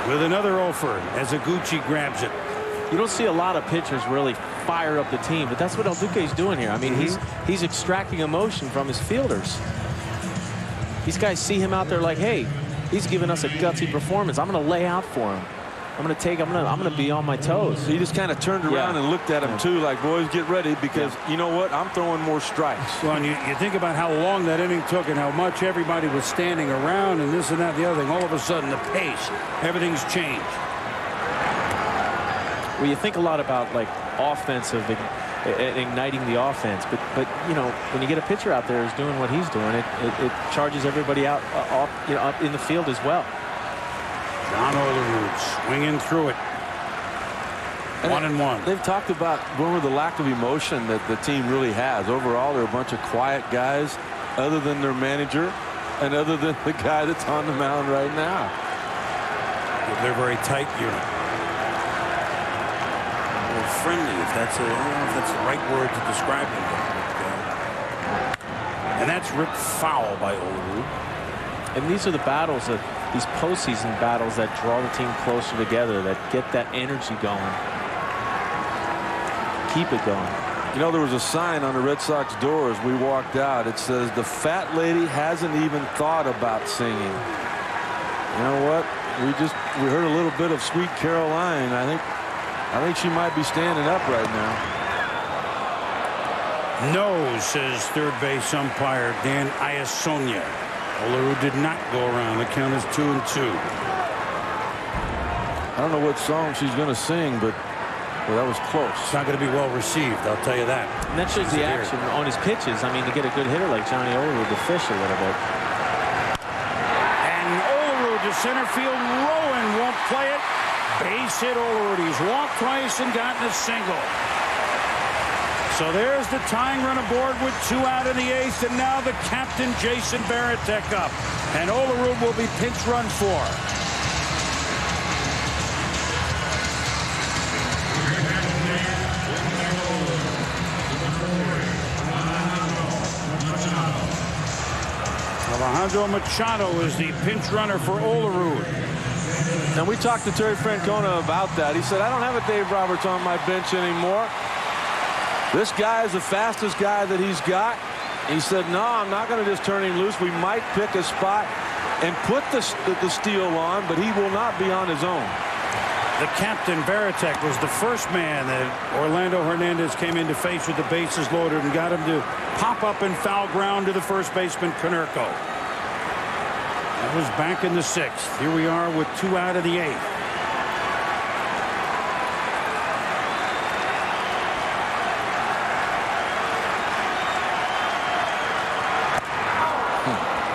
with another offer as Iguchi grabs it. You don't see a lot of pitchers really fire up the team, but that's what El Duque's doing here. I mean, he's extracting emotion from his fielders. These guys see him out there like, hey, he's giving us a gutsy performance. I'm going to lay out for him. I'm going to be on my toes. He just kind of turned around and looked at him too, like, boys, get ready, because you know what? I'm throwing more strikes. Well, and you think about how long that inning took and how much everybody was standing around and this and that and the other thing. All of a sudden, the pace, everything's changed. Well, you think a lot about like offensive, igniting the offense, but you know, when you get a pitcher out there who's doing what he's doing, it charges everybody out up in the field as well. John Olerud swinging through it. 1-1. They've talked about the lack of emotion that the team really has. Overall, they're a bunch of quiet guys, other than their manager and other than the guy that's on the mound right now. They're a very tight unit. Or friendly, if that's I don't know if that's the right word to describe them. And that's ripped foul by Olerud. And these are the battles that these postseason battles that draw the team closer together, that get that energy going. Keep it going. You know, there was a sign on the Red Sox door as we walked out. It says, the fat lady hasn't even thought about singing. You know what? We heard a little bit of Sweet Caroline. I think she might be standing up right now. No, says third base umpire Dan Iasonia. Olerud did not go around. The count is 2-2. I don't know what song she's going to sing, but well, that was close. It's not going to be well received, I'll tell you that. And that shows the action on his pitches. I mean, to get a good hitter like Johnny Olerud to fish a little bit. And Olerud to center field. Rowan won't play it. Base hit Olerud. He's walked twice and gotten a single. So there's the tying run aboard with 2 out in the 8th, and now the captain, Jason Varitek, up. And Olerud will be pinch run 4. Alejandro Machado is the pinch runner for Olerud. And we talked to Terry Francona about that. He said, I don't have a Dave Roberts on my bench anymore. This guy is the fastest guy that he's got. He said, no, I'm not going to just turn him loose. We might pick a spot and put the steal on, but he will not be on his own. The captain, Varitek, was the first man that Orlando Hernandez came in to face with the bases loaded and got him to pop up and foul ground to the first baseman, Konerko. That was back in the 6th. Here we are with 2 out of the 8th.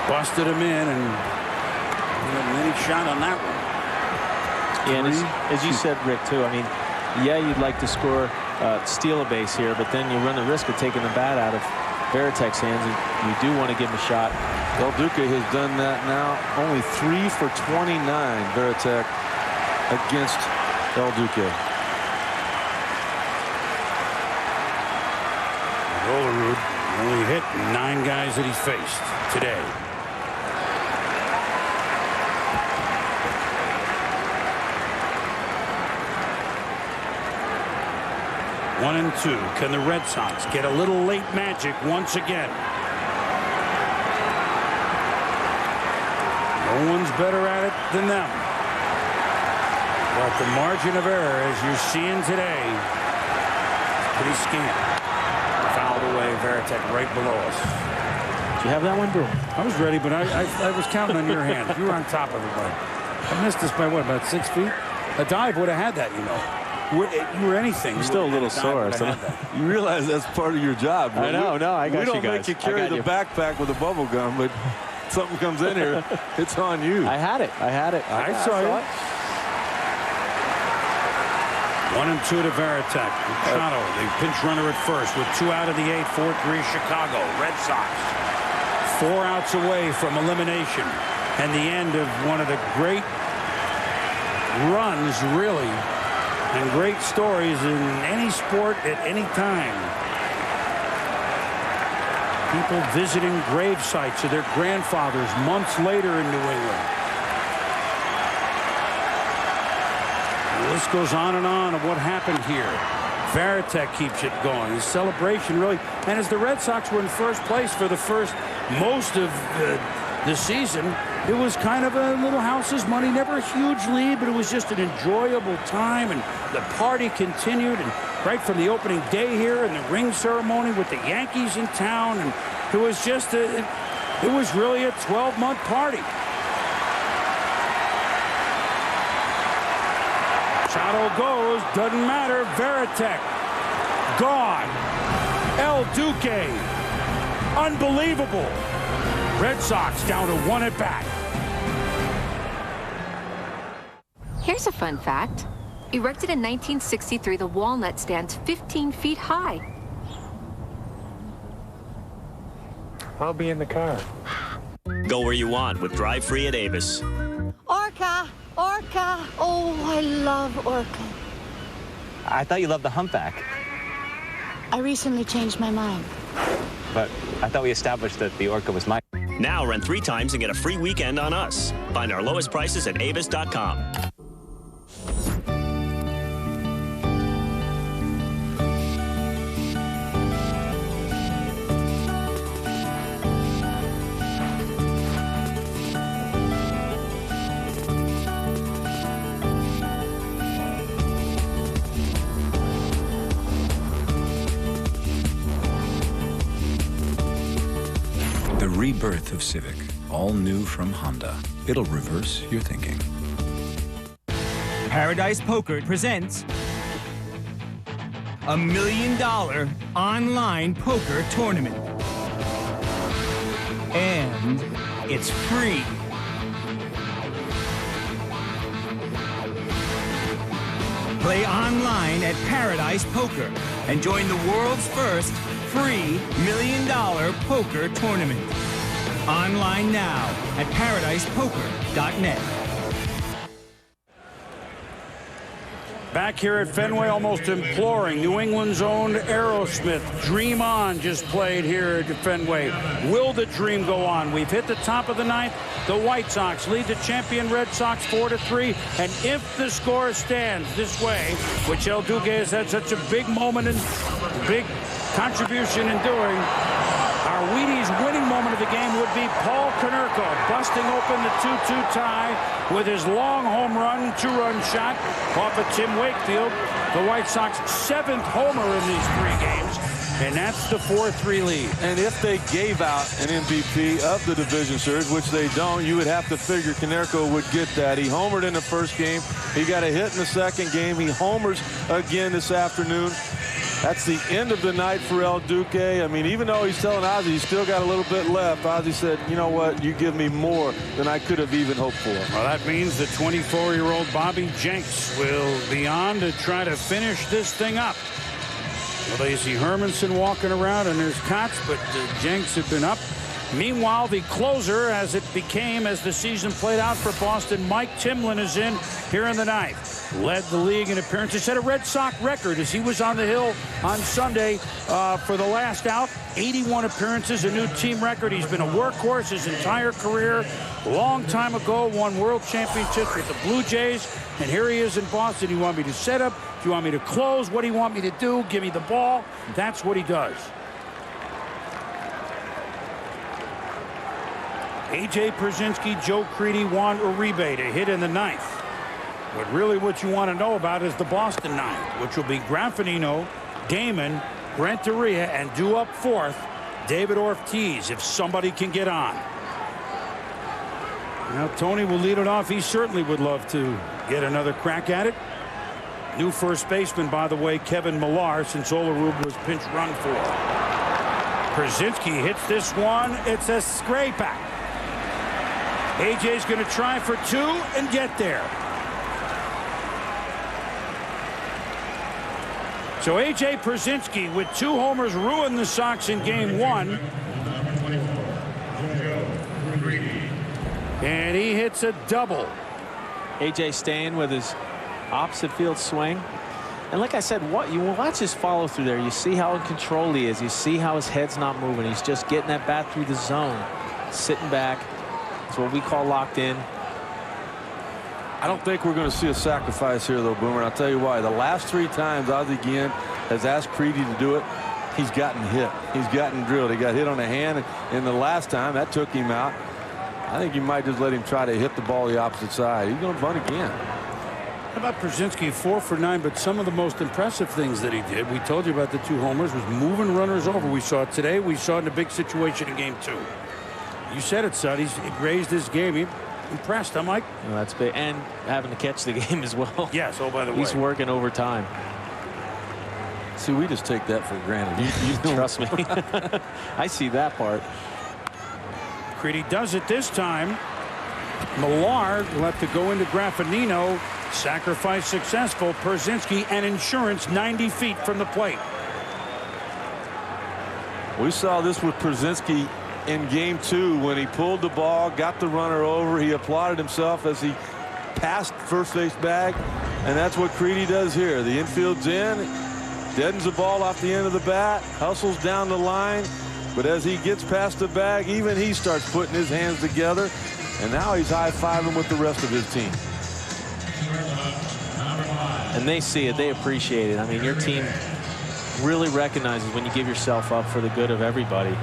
Busted him in, and then he shot on that one. Yeah, and as you said, Rick, too, I mean, yeah, you'd like to steal a base here, but then you run the risk of taking the bat out of Varitek's hands, and you do want to give him a shot. El Duque has done that now. Only 3 for 29, Varitek, against El Duque. Olerud only hit 9 guys that he faced today. 1-2. Can the Red Sox get a little late magic once again? No one's better at it than them. But the margin of error, as you're seeing today, is pretty scant. Fouled away, Varitek right below us. Did you have that one, Brew? I was ready, but I was counting on your hand. You were on top of everybody. I missed this by what, about 6 feet? A dive would have had that, you know. You were anything. You're still a little sore. So you realize that's part of your job. I know. No, I got you guys. We don't make you carry the backpack with a bubble gum, but something comes in here, it's on you. I had it. I saw it. 1-2 to Varitek. Machado, the pinch runner at first with 2 out of the 8. 4-3 Chicago. Red Sox 4 outs away from elimination and the end of one of the great runs, really, and great stories in any sport at any time. People visiting grave sites of their grandfathers months later in New England. The list goes on and on of what happened here. Varitek keeps it going. The celebration really, and as the Red Sox were in first place for the most of the season, it was kind of a little house's money, never a huge lead, but it was just an enjoyable time, and the party continued, and right from the opening day here and the ring ceremony with the Yankees in town, and it was just it was really a 12-month party. Machado goes, doesn't matter. Varitek gone. El Duque, unbelievable. Red Sox down to 1 at bat. Here's a fun fact. Erected in 1963, the walnut stands 15 feet high. I'll be in the car. Go where you want with Drive Free at Avis. Orca! Orca! Oh, I love Orca. I thought you loved the humpback. I recently changed my mind. But I thought we established that the Orca was mine. Now rent 3 times and get a free weekend on us. Find our lowest prices at avis.com. The rebirth of Civic, all new from Honda. It'll reverse your thinking. Paradise Poker presents $1 million online poker tournament. And it's free. Play online at Paradise Poker and join the world's first free $1 million poker tournament. Online now at paradisepoker.net. Back here at Fenway, almost imploring. New England's own Aerosmith, Dream On, just played here at Fenway. Will the dream go on? We've hit the top of the 9th. The White Sox lead the champion Red Sox 4-3. And if the score stands this way, which El Duque has had such a big moment and big contribution in doing, our Wheaties winning moment of the game would be Paul Konerko busting open the 2-2 tie with his long home run, 2-run shot off of Tim Wakefield. The White Sox 7th homer in these 3 games, and that's the 4-3 lead. And if they gave out an MVP of the division series, which they don't, you would have to figure Konerko would get that. He homered in the first game. He got a hit in the second game. He homers again this afternoon. That's the end of the night for El Duque. I mean, even though he's telling Ozzie he's still got a little bit left, Ozzie said, you know what, you give me more than I could have even hoped for. Well, that means the 24-year-old Bobby Jenks will be on to try to finish this thing up. Well, you see Hermanson walking around, and there's Kotz, but Jenks have been up. Meanwhile, the closer, as it became as the season played out for Boston, Mike Timlin is in here in the 9th. Led the league in appearances, set a Red Sox record as he was on the hill on Sunday for the last out. 81 appearances, a new team record. He's been a workhorse his entire career. Long time ago, won world championships with the Blue Jays, and here he is in Boston. You want me to set up? Do you want me to close? What do you want me to do? Give me the ball. That's what he does. A.J. Pierzynski, Joe Crede, Juan Uribe to hit in the ninth. But really what you want to know about is the Boston ninth, which will be Graffanino, Damon, Brent Doria, and due up fourth, David Ortiz, if somebody can get on. Now Tony will lead it off. He certainly would love to get another crack at it. New first baseman, by the way, Kevin Millar, since Olerud was pinch run for. Pierzynski hits this one. It's a scraper. AJ's going to try for two and get there. So A.J. Pierzynski with 2 homers ruined the Sox in game 1. And he hits a double. A.J. staying with his opposite field swing. And like I said, what you watch his follow through there. You see how in control he is. You see how his head's not moving. He's just getting that bat through the zone. Sitting back. It's what we call locked in. I don't think we're going to see a sacrifice here, though, Boomer. And I'll tell you why. The last 3 times Ozzie Guillen has asked Crede to do it, he's gotten hit. He's gotten drilled. He got hit on the hand, and the last time that took him out. I think you might just let him try to hit the ball the opposite side. He's going to bunt again. How about Pierzynski? 4 for 9, but some of the most impressive things that he did, we told you about the 2 homers, was moving runners over. We saw it today. We saw it in a big situation in game 2. You said it, son. He raised his game. He impressed, huh, Mike? Well, that's big. And having to catch the game as well. Yes, oh, by the way. He's working overtime. See, we just take that for granted. You trust me. I see that part. Crede does it this time. Millar will have to go into Graffanino. Sacrifice successful. Pierzynski and insurance 90 feet from the plate. We saw this with Pierzynski in game 2 when he pulled the ball, got the runner over. He applauded himself as he passed first base bag, and that's what Crede does here. The infield's in, deadens the ball off the end of the bat, hustles down the line, but as he gets past the bag, even he starts putting his hands together, and now he's high-fiving with the rest of his team. And they see it, they appreciate it. I mean, your team really recognizes when you give yourself up for the good of everybody.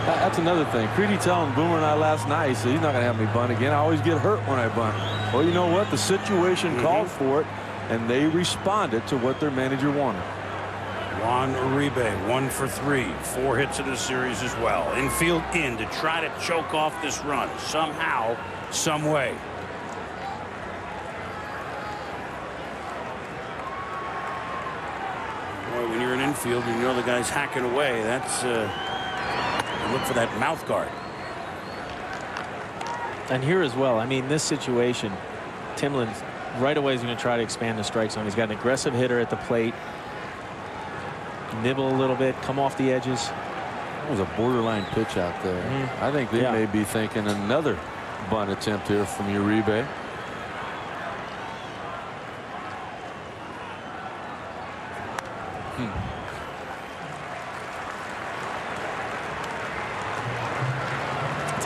That's another thing. Crede telling Boomer and I last night, he said he's not going to have me bunt again. I always get hurt when I bunt. Well, you know what? The situation called for it, and they responded to what their manager wanted. Juan Uribe, 1 for 3, 4 hits in the series as well. Infield in to try to choke off this run somehow, some way. Boy, when you're in infield, you know the guy's hacking away. That's look for that mouth guard. And here as well, I mean, this situation, Timlin right away is going to try to expand the strike zone. He's got an aggressive hitter at the plate. Nibble a little bit, come off the edges. That was a borderline pitch out there. I think they may be thinking another bunt attempt here from Uribe.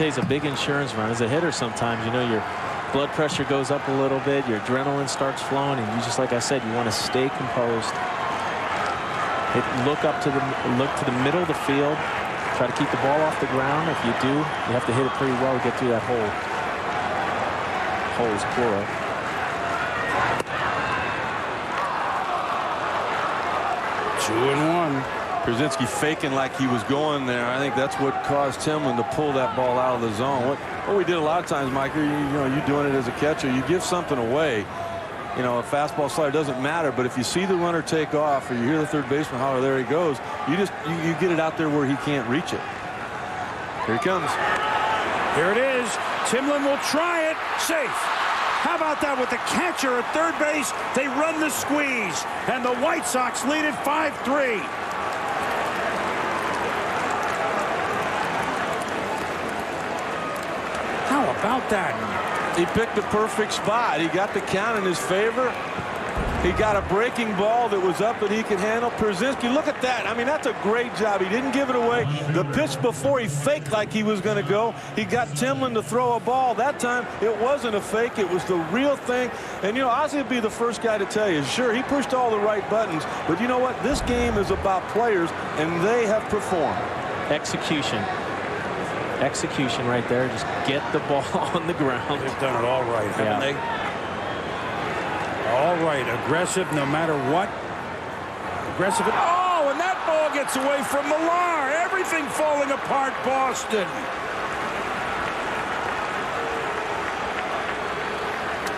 It's a big insurance run. As a hitter, sometimes, you know, your blood pressure goes up a little bit, your adrenaline starts flowing, and you just, like I said, you want to stay composed. Look to the middle of the field. Try to keep the ball off the ground. If you do, you have to hit it pretty well to get through that hole. Holes plural. Two and one. Pierzynski faking like he was going there. I think that's what caused Timlin to pull that ball out of the zone. What we did a lot of times, Mike, you know, you doing it as a catcher, you give something away. You know, a fastball slider doesn't matter, but if you see the runner take off or you hear the third baseman holler, there he goes, you get it out there where he can't reach it. Here he comes. Here it is. Timlin will try it. Safe. How about that with the catcher at third base? They run the squeeze, and the White Sox lead it 5-3. How about that? He picked the perfect spot. He got the count in his favor. He got a breaking ball that was up that he could handle. Pierzynski, look at that. I mean, that's a great job. He didn't give it away. The pitch before, he faked like he was going to go. He got Timlin to throw a ball. That time, it wasn't a fake. It was the real thing. And, you know, Ozzie would be the first guy to tell you, sure, he pushed all the right buttons. But you know what? This game is about players, and they have performed. Execution. Execution right there. Just get the ball on the ground. They've done it all right, haven't they? All right, aggressive no matter what. Aggressive. Oh, and that ball gets away from Millar. Everything falling apart, Boston.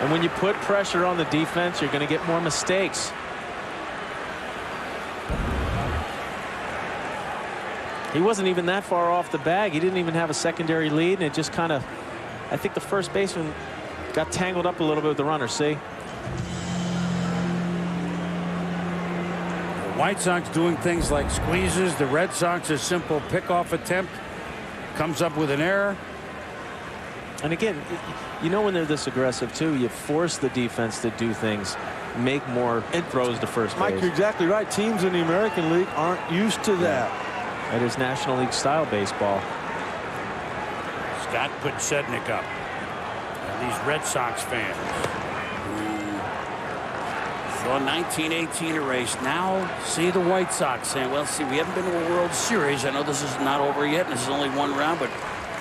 And when you put pressure on the defense, you're going to get more mistakes. He wasn't even that far off the bag. He didn't even have a secondary lead, and it just kind of, I think the first baseman got tangled up a little bit with the runner. See? The White Sox doing things like squeezes. The Red Sox, a simple pickoff attempt, comes up with an error. And again, you know, when they're this aggressive too, you force the defense to do things, make more throws to first base. Mike, you're exactly right. Teams in the American League aren't used to that. It is National League style baseball. Scott Podsednik up. And these Red Sox fans who saw 1918 erased now see the White Sox saying, well, see, we haven't been to a World Series. I know this is not over yet, and this is only one round, but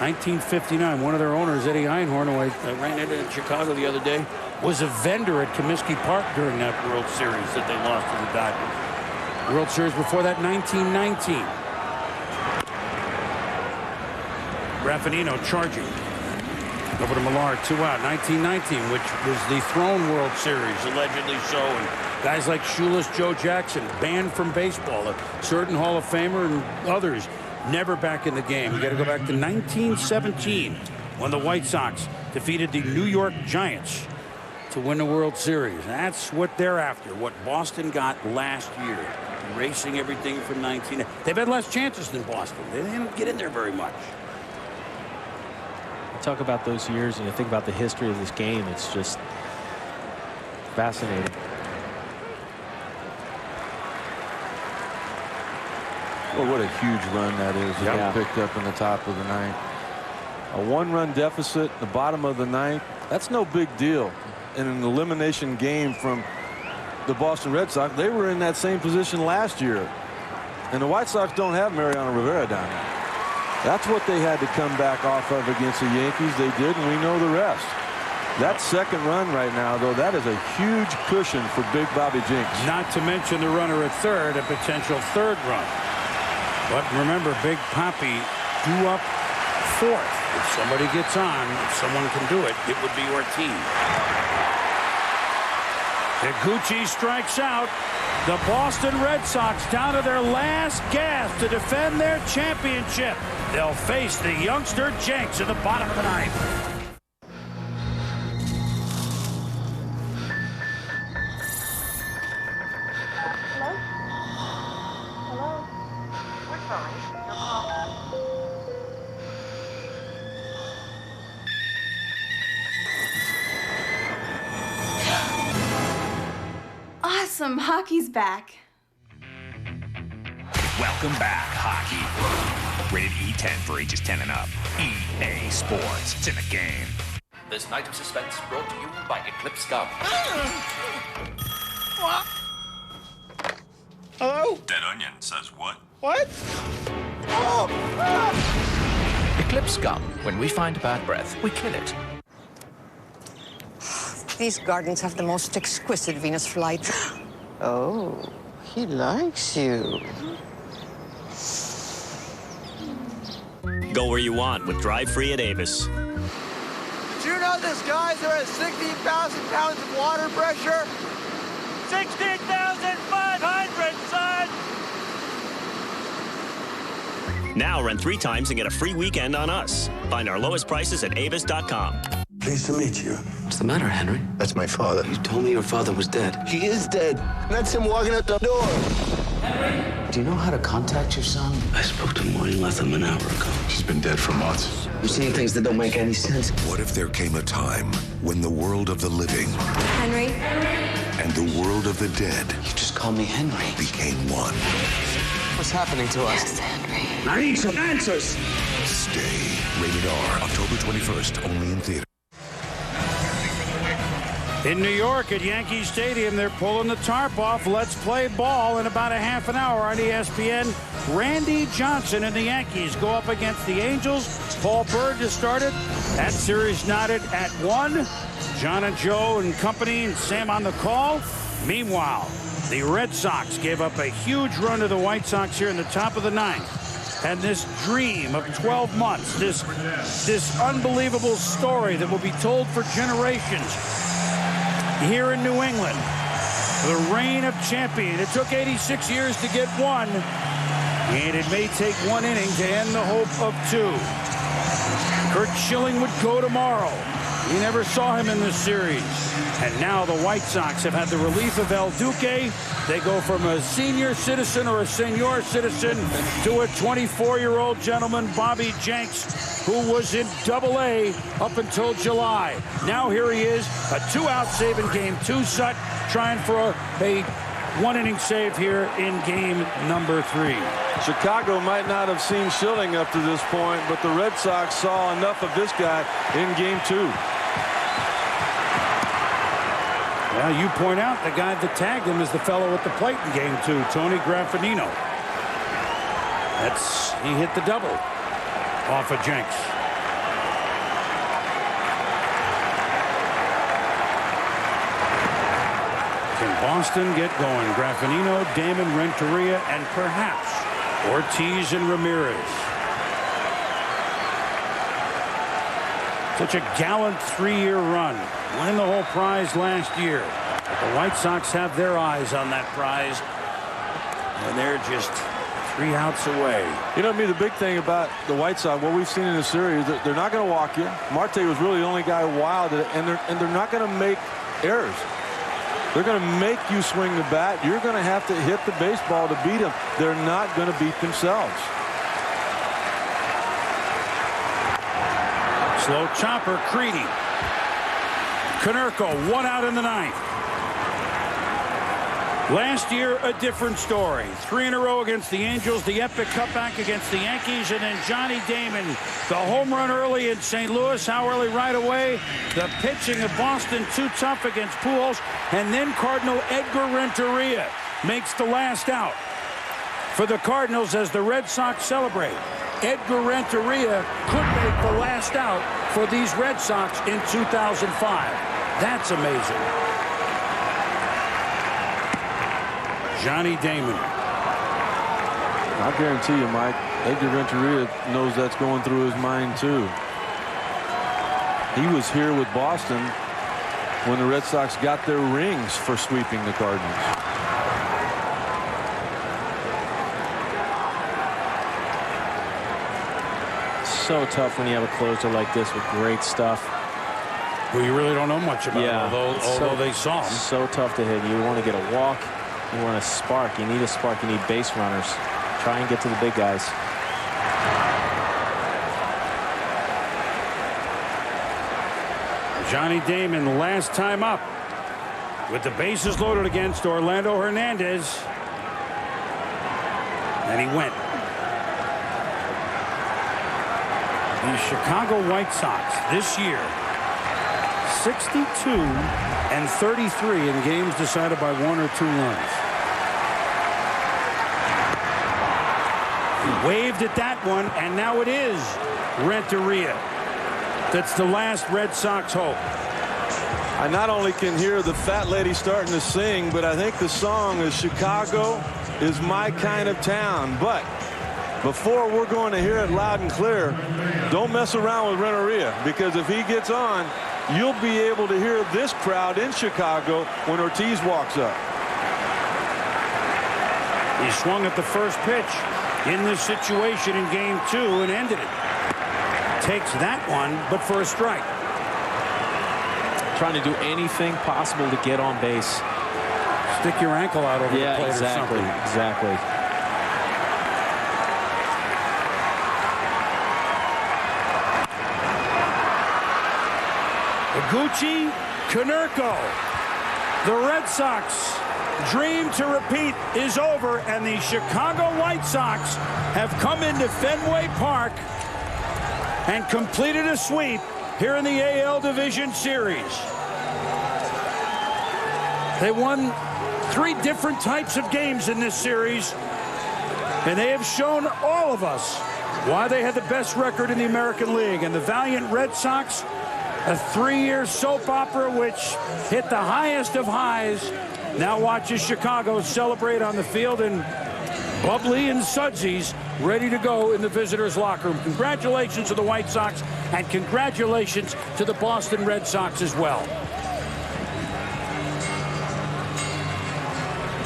1959, one of their owners, Eddie Einhorn, who I ran into in Chicago the other day, was a vendor at Comiskey Park during that World Series that they lost to the Dodgers. World Series before that, 1919. Graffanino charging. Over to Millar, 2 out, 1919, which was the Throne World Series, allegedly so. And guys like Shoeless Joe Jackson, banned from baseball, a certain Hall of Famer and others never back in the game. You got to go back to 1917 when the White Sox defeated the New York Giants to win the World Series. That's what they're after, what Boston got last year, erasing everything from 19. They've had less chances than Boston. They didn't get in there very much. Talk about those years and you think about the history of this game, it's just fascinating. Well, what a huge run that is. Yeah. Picked up in the top of the ninth. A 1-run deficit, the bottom of the ninth. That's no big deal in an elimination game from the Boston Red Sox. They were in that same position last year. And the White Sox don't have Mariano Rivera down there. That's what they had to come back off of against the Yankees. They did, and we know the rest. That second run right now, though, that is a huge cushion for Big Bobby Jenks. Not to mention the runner at third, a potential third run. But remember, Big Papi due up fourth. If somebody gets on, if someone can do it, it would be Ortiz. Iguchi strikes out. The Boston Red Sox down to their last gasp to defend their championship. They'll face the youngster Jenks in the bottom of the ninth. Hello? Hello? We're sorry. Your call. Awesome. Hockey's back. Welcome back, hockey. Rated E10 for ages 10 and up. EA Sports. It's in the game. This night of suspense brought to you by Eclipse Gum. What? Hello? Dead Onion says what? What? Oh! Eclipse Gum. When we find bad breath, we kill it. These gardens have the most exquisite Venus flight. Oh, he likes you. Go where you want with Drive Free at Avis. Did you know this geyser has 16,000 pounds of water pressure? 16,500, son! Now rent 3 times and get a free weekend on us. Find our lowest prices at avis.com. Pleased to meet you. What's the matter, Henry? That's my father. You told me your father was dead. He is dead. That's him walking out the door. Do you know how to contact your son? I spoke to him morning less than an hour ago. He's been dead for months. You're seeing things that don't make any sense. What if there came a time when the world of the living Henry? and the world of the dead You just call me Henry. became one? What's happening to us? Yes, Henry. I need some answers. Stay. Rated R. October 21st. Only in theater. In New York at Yankee Stadium, they're pulling the tarp off. Let's play ball in about a half an hour on ESPN. Randy Johnson and the Yankees go up against the Angels. Paul Bird has started. That series knotted at 1. John and Joe and company and Sam on the call. Meanwhile, the Red Sox gave up a huge run to the White Sox here in the top of the 9th. And this dream of 12 months, this unbelievable story that will be told for generations here in New England, the reign of champion. It took 86 years to get 1, and it may take 1 inning to end the hope of 2. Curt Schilling would go tomorrow. We never saw him in this series. And now the White Sox have had the relief of El Duque. They go from a senior citizen or a senior citizen to a 24-year-old gentleman, Bobby Jenks, who was in Double-A up until July. Now here he is, a 2-out save in game 2. Sut trying for a 1-inning save here in game number 3. Chicago might not have seen Schilling up to this point, but the Red Sox saw enough of this guy in game 2. Well, you point out the guy that tagged him is the fellow at the plate in game 2, Tony Graffanino. He hit the double off of Jenks. Can Boston get going? Graffanino, Damon, Renteria, and perhaps Ortiz and Ramirez. Such a gallant 3-year run. Win the whole prize last year. The White Sox have their eyes on that prize, and they're just 3 outs away. You know, the big thing about the White Sox, what we've seen in the series, they're not going to walk you. Marte was really the only guy wild, and they're not going to make errors. They're going to make you swing the bat. You're going to have to hit the baseball to beat them. They're not going to beat themselves. Slow chopper, Creedy. Konerko, 1 out in the 9th. Last year, a different story. 3 in a row against the Angels, the epic cutback against the Yankees, and then Johnny Damon, the home run early in St. Louis. How early? Right away. The pitching of Boston too tough against Pujols, and then Cardinal Edgar Renteria makes the last out for the Cardinals as the Red Sox celebrate. Edgar Renteria could make the last out for these Red Sox in 2005. That's amazing. Johnny Damon. I guarantee you, Mike, Edgar Renteria knows that's going through his mind, too. He was here with Boston when the Red Sox got their rings for sweeping the Cardinals. So tough when you have a closer like this with great stuff. Well, you really don't know much about him, although they saw him. So tough to hit. You want to get a walk. You want a spark. You need a spark. You need base runners. Try and get to the big guys. Johnny Damon last time up with the bases loaded against Orlando Hernández. And he went. The Chicago White Sox this year 62-33 in games decided by 1 or 2 runs. He waved at that one, and now it is Renteria. That's the last Red Sox hope. I not only can hear the fat lady starting to sing, but I think the song is Chicago is my kind of town. But before we're going to hear it loud and clear, don't mess around with Renteria, because if he gets on, you'll be able to hear this crowd in Chicago when Ortiz walks up. He swung at the first pitch in this situation in game 2 and ended it. Takes that one, but for a strike. Trying to do anything possible to get on base. stick your ankle out over the plate or something. Exactly. Iguchi, Konerko. The Red Sox dream to repeat is over, and the Chicago White Sox have come into Fenway Park and completed a sweep here in the AL Division Series. They won 3 different types of games in this series, and they have shown all of us why they had the best record in the American League. And the valiant Red Sox, a 3-year soap opera which hit the highest of highs, now watches Chicago celebrate on the field, and bubbly and Sudsy's ready to go in the visitors' locker room. Congratulations to the White Sox, and congratulations to the Boston Red Sox as well.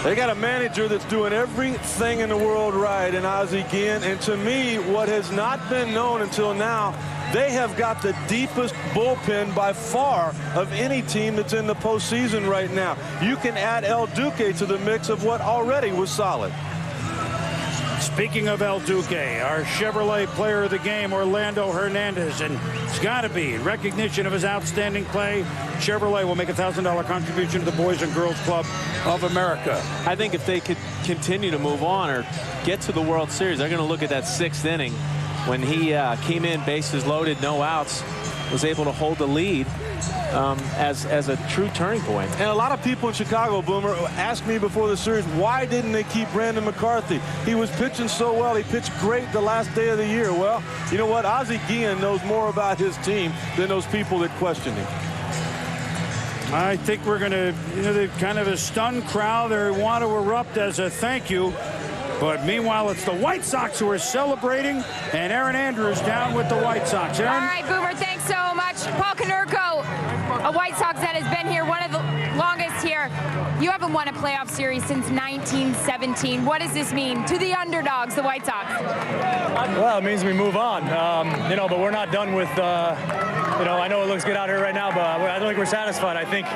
They got a manager that's doing everything in the world right in Ozzie Guillen, and to me, what has not been known until now, they have got the deepest bullpen by far of any team that's in the postseason right now. You can add El Duque to the mix of what already was solid. Speaking of El Duque, our Chevrolet player of the game, Orlando Hernández, and it's got to be in recognition of his outstanding play. Chevrolet will make a $1,000 contribution to the Boys and Girls Club of America. I think if they could continue to move on or get to the World Series, they're going to look at that 6th inning when he came in, bases loaded, no outs, was able to hold the lead as a true turning point. And a lot of people in Chicago, Boomer, asked me before the series, why didn't they keep Brandon McCarthy? He was pitching so well. He pitched great the last day of the year. Well, you know what? Ozzie Guillen knows more about his team than those people that question him. I think we're going to, the kind of a stunned crowd. They want to erupt as a thank you. But meanwhile, it's the White Sox who are celebrating, and Aaron Andrews down with the White Sox. Aaron? All right, Boomer, thanks so much. Paul Konerko, a White Sox that has been here, one of the longest here. You haven't won a playoff series since 1917. What does this mean to the underdogs, the White Sox? Well, it means we move on, but we're not done with, I know it looks good out here right now, but I don't think we're satisfied. I think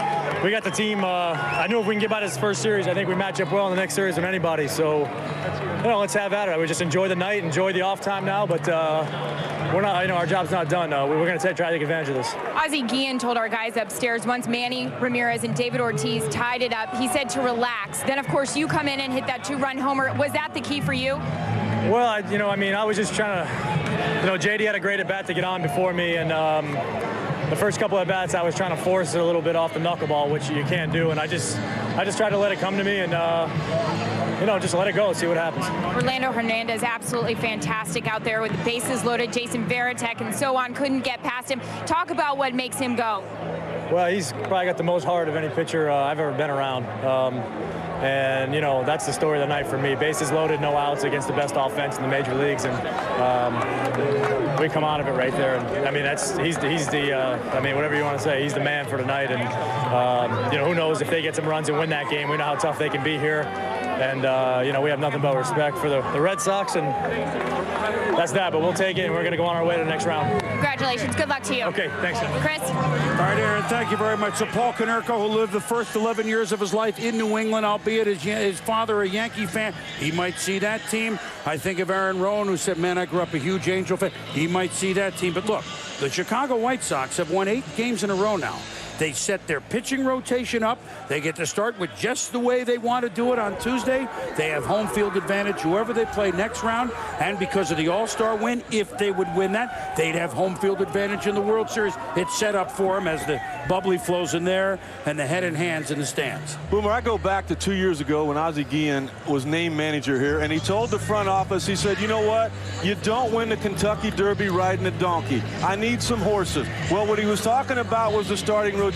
we got the team. I knew if we can get by this first series, I think we match up well in the next series with anybody. So, let's have at it. We just enjoy the night, enjoy the off time now, but we're not, our job's not done. We're going to try to take advantage of this. Ozzie Guillen told our guys upstairs once Manny, Ramirez, and David Ortiz tied it up, he said to relax. Then, of course, you come in and hit that 2-run homer. Was that the key for you? Well, I was just trying to, JD had a great at-bat to get on before me, and the first couple of bats I was trying to force it a little bit off the knuckleball, which you can't do, and I just tried to let it come to me and just let it go, see what happens. Orlando Hernández, absolutely fantastic out there with the bases loaded. Jason Varitek and so on, couldn't get past him. Talk about what makes him go. Well, he's probably got the most heart of any pitcher I've ever been around. And, that's the story of the night for me. Bases loaded, no outs against the best offense in the major leagues. And we come out of it right there. And, he's the whatever you want to say, he's the man for tonight. And, who knows if they get some runs and win that game. We know how tough they can be here. And, we have nothing but respect for the Red Sox. And that's that. But we'll take it, and we're going to go on our way to the next round. Congratulations. Good luck to you. Okay, thanks. Chris? All right, Aaron, thank you very much. So Paul Konerko, who lived the first 11 years of his life in New England, albeit his father a Yankee fan, he might see that team. I think of Aaron Rowan, who said, man, I grew up a huge Angel fan. He might see that team. But look, the Chicago White Sox have won 8 games in a row now. They set their pitching rotation up. They get to start with just the way they want to do it on Tuesday. They have home field advantage, whoever they play next round. And because of the All-Star win, if they would win that, they'd have home field advantage in the World Series. It's set up for them as the bubbly flows in there and the head and hands in the stands. Boomer, I go back to 2 years ago when Ozzie Guillen was named manager here, and he told the front office, he said, you know what? You don't win the Kentucky Derby riding a donkey. I need some horses. Well, what he was talking about was the starting rotation.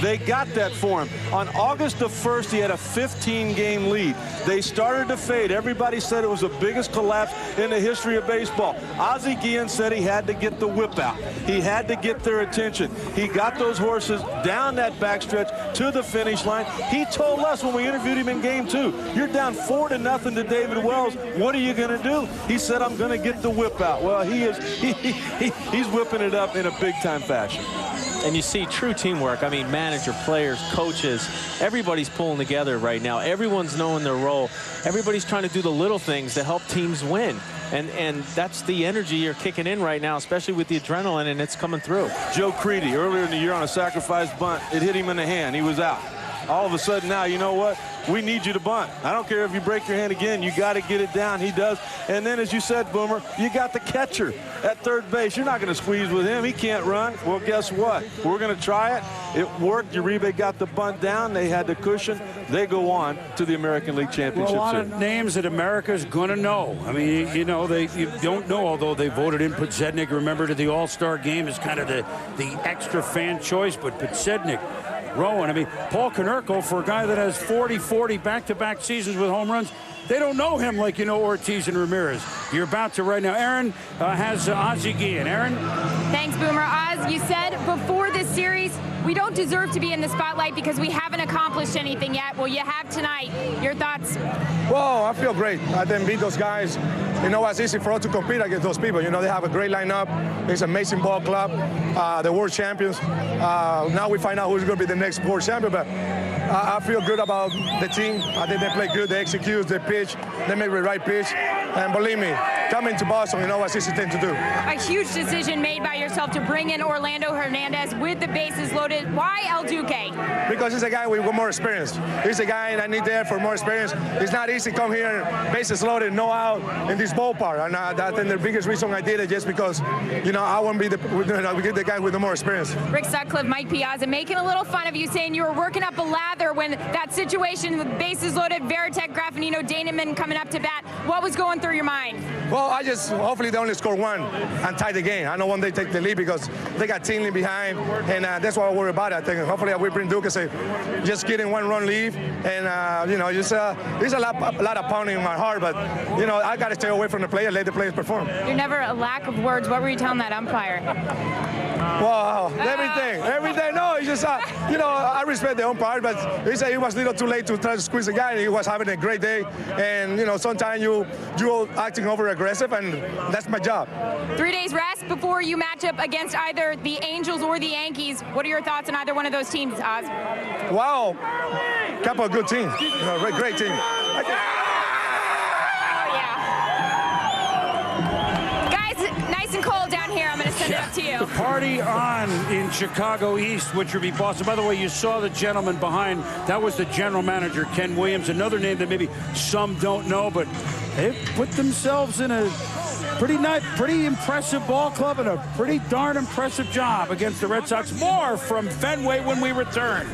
They got that for him. On August the 1st, he had a 15-game lead. They started to fade. Everybody said it was the biggest collapse in the history of baseball. Ozzie Guillen said he had to get the whip out. He had to get their attention. He got those horses down that backstretch to the finish line. He told us when we interviewed him in Game 2, you're down 4-0 to David Wells. What are you going to do? He said, I'm going to get the whip out. Well, he's whipping it up in a big-time fashion. And you see true teamwork. I mean, manager, players, coaches, everybody's pulling together right now. Everyone's knowing their role. Everybody's trying to do the little things to help teams win. And that's the energy you're kicking in right now, especially with the adrenaline, and it's coming through. Joe Creedy, earlier in the year on a sacrifice bunt, it hit him in the hand. He was out. All of a sudden now, you know what? We need you to bunt. I don't care if you break your hand again. You got to get it down. He does. And then, as you said, Boomer, you got the catcher at third base. You're not going to squeeze with him. He can't run. Well, guess what? We're going to try it. It worked. Uribe got the bunt down. They had the cushion. They go on to the American League Championship Well, a lot Series. of names that America's going to know. I mean, you know, you don't know, although they voted in Podsednik, remember, to the All-Star game as kind of the extra fan choice. But Podsednik, Rowan, I mean, Paul Konerko, for a guy that has 40-40 back-to-back seasons with home runs, they don't know him like you know Ortiz and Ramirez. You're about to right now. Aaron has Ozzie Guillen. Aaron? Thanks, Boomer. Oz, you said before this series, we don't deserve to be in the spotlight because we haven't accomplished anything yet. Well, you have tonight. Your thoughts? Well, I feel great. I didn't beat those guys. You know, it's easy for us to compete against those people. You know, they have a great lineup. It's an amazing ball club. The world champions. Now we find out who's going to be the next world champion. But I feel good about the team. I think they play good. They execute. They pitch. They make the right pitch. And believe me, coming to Boston, you know what's easy thing to do. A huge decision made by yourself to bring in Orlando Hernández with the bases loaded. Why El Duque? Because he's a guy with more experience. He's a guy that I need there for more experience. It's not easy to come here, bases loaded, no out in this ballpark. And I think the biggest reason I did it just because, you know, I want to be we get the guy with the more experience. Rick Sutcliffe, Mike Piazza making a little fun of you, saying you were working up a lather when that situation with bases loaded, Varitek, Graffanino, Damon coming up to bat. What was going through your mind? Well, hopefully they only score one and tie the game. I know when they take the lead because they got Timlin behind, and that's what I worry about. I think hopefully we bring Duque just getting one run lead, and you know, just there's a lot of pounding in my heart, but you know, I got to stay away from the player, let the players perform. You're never a lack of words. What were you telling that umpire? Well, everything. No, it's just you know, I respect the umpire, but he said he was a little too late to try to squeeze the guy. He was having a great day, and you know, sometimes you're acting over aggressive, and that's my job. 3 days rest before you match up against either the Angels or the Yankees. What are your thoughts on either one of those teams, Oz? Wow, couple of good teams, you know, great team. Send it up to you. The party on in Chicago East, which would be Boston. By the way, you saw the gentleman behind. That was the general manager, Ken Williams. Another name that maybe some don't know, but they put themselves in a pretty impressive ball club and a pretty darn impressive job against the Red Sox. More from Fenway when we return.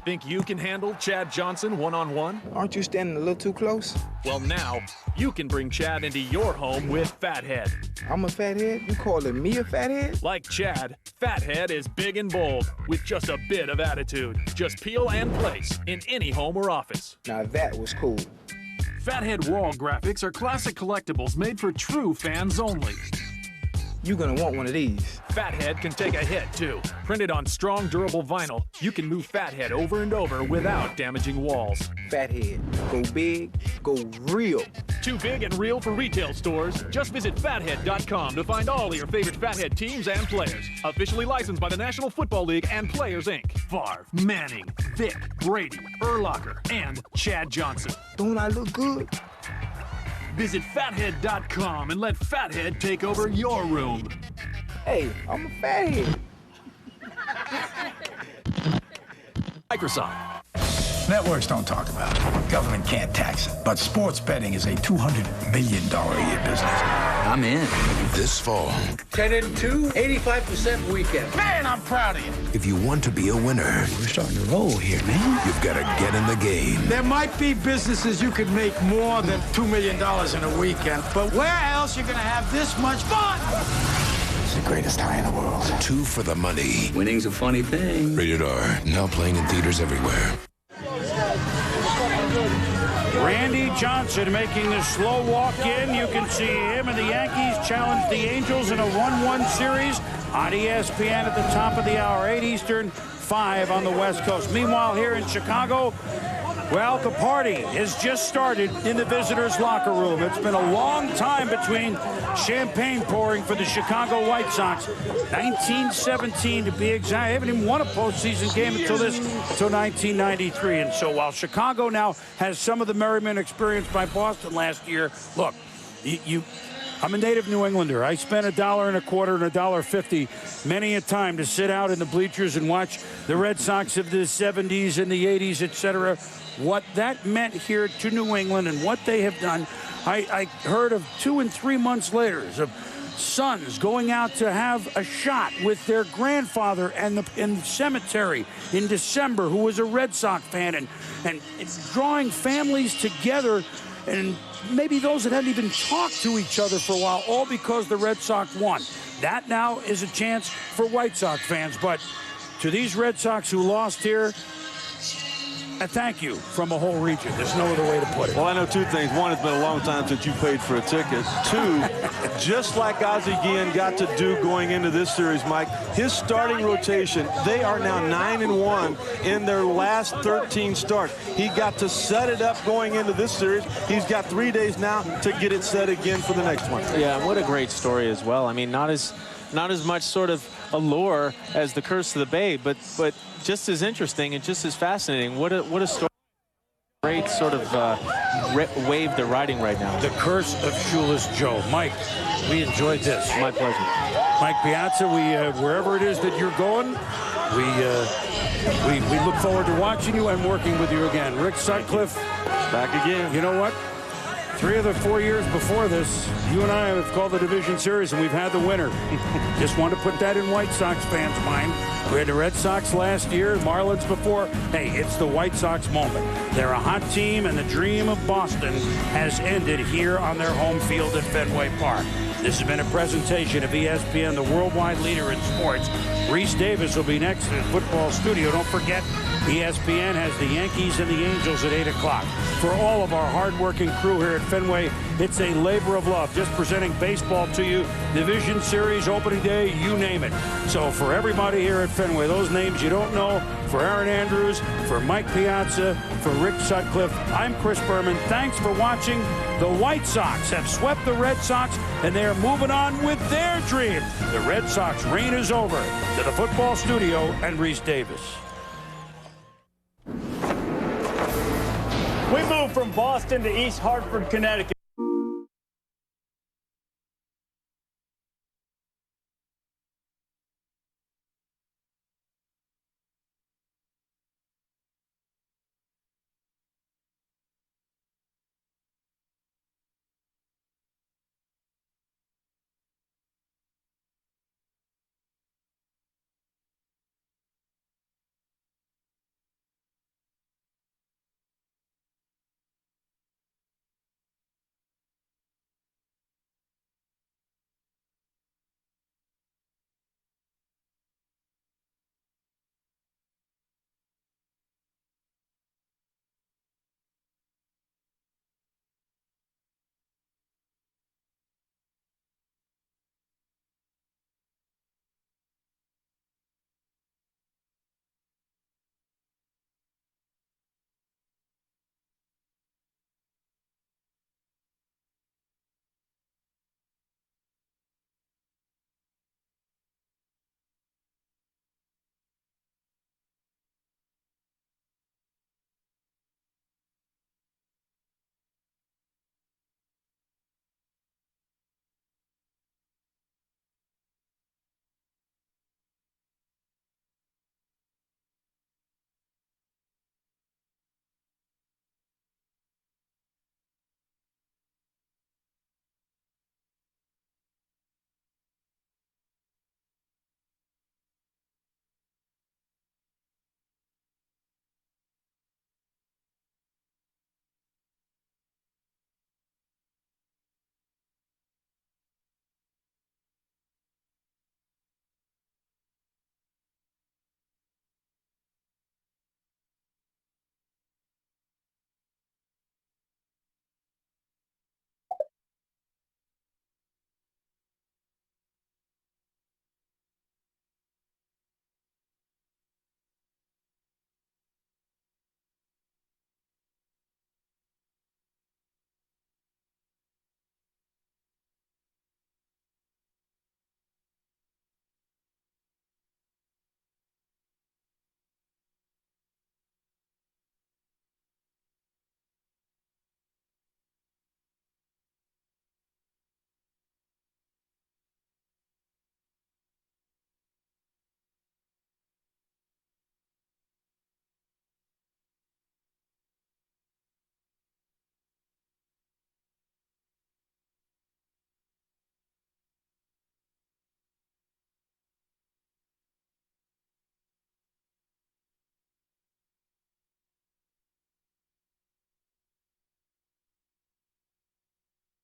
Think you can handle Chad Johnson one-on-one? Aren't you standing a little too close? Well, now you can bring Chad into your home with Fathead. I'm a fathead? You calling me a fathead? Like Chad, Fathead is big and bold with just a bit of attitude. Just peel and place in any home or office. Now that was cool. Fathead wall graphics are classic collectibles made for true fans only. You're gonna want one of these. Fathead can take a hit, too. Printed on strong, durable vinyl, you can move Fathead over and over without damaging walls. Fathead. Go big, go real. Too big and real for retail stores? Just visit Fathead.com to find all of your favorite Fathead teams and players. Officially licensed by the National Football League and Players, Inc. Favre, Manning, Vick, Brady, Urlacher, and Chad Johnson. Don't I look good? Visit Fathead.com and let Fathead take over your room. Hey, I'm a fathead. Microsoft. Networks don't talk about it. Government can't tax it. But sports betting is a $200 million a year business. I'm in. This fall. 10-2, 85% weekend. Man, I'm proud of you. If you want to be a winner, We're starting to roll here, man. you've got to get in the game. There might be businesses you could make more than $2 million in a weekend, but where else you gonna have this much fun? It's the greatest high in the world. 2 for the money. Winning's a funny thing. Rated R. Now playing in theaters everywhere. Randy Johnson making the slow walk in. You can see him and the Yankees challenge the Angels in a 1-1 series on ESPN at the top of the hour, 8 Eastern, 5 on the West Coast. Meanwhile, here in Chicago, Well, the party has just started in the visitors' locker room. It's been a long time between champagne pouring for the Chicago White Sox. 1917 to be exact. They haven't even won a postseason game until 1993. And so while Chicago now has some of the merriment experienced by Boston last year, look, I'm a native New Englander. I spent $1.25 and $1.50 many a time to sit out in the bleachers and watch the Red Sox of the 70s and the 80s, etc. What that meant here to New England and what they have done. I heard of 2 and 3 months later of sons going out to have a shot with their grandfather in the cemetery in December, who was a Red Sox fan, and drawing families together, and maybe those that hadn't even talked to each other for a while, all because the Red Sox won. That now is a chance for White Sox fans. But to these Red Sox who lost here, a thank you from a whole region. There's no other way to put it. Well, I know 2 things. One, it's been a long time since you paid for a ticket. 2, just like Ozzie Guillen got to do going into this series, Mike, his starting rotation, they are now 9-1 in their last 13 starts. He got to set it up going into this series. He's got 3 days now to get it set again for the next one. Yeah, what a great story as well. I mean, not as much sort of allure as the Curse of the Bay, but just as interesting and just as fascinating. What a story. Great sort of wave they're riding right now. The Curse of Shoeless Joe. Mike, we enjoyed this. My pleasure. Mike Piazza, wherever it is that you're going, we look forward to watching you and working with you again. Rick Sutcliffe, back again. You know what? 3 of the 4 years before this, you and I have called the division series, and we've had the winner. Just want to put that in White Sox fans' mind. We had the Red Sox last year, Marlins before. Hey, it's the White Sox moment. They're a hot team, and the dream of Boston has ended here on their home field at Fenway Park. This has been a presentation of ESPN, the worldwide leader in sports. Reese Davis will be next in the football studio. Don't forget, ESPN has the Yankees and the Angels at 8 o'clock. For all of our hardworking crew here at Fenway, it's a labor of love, just presenting baseball to you. Division Series, opening day, you name it. So for everybody here at Fenway, those names you don't know, for Aaron Andrews, for Mike Piazza, for Rick Sutcliffe, I'm Chris Berman. Thanks for watching. The White Sox have swept the Red Sox, and they are moving on with their dream. The Red Sox reign is over. To the football studio and Reese Davis. We moved from Boston to East Hartford, Connecticut.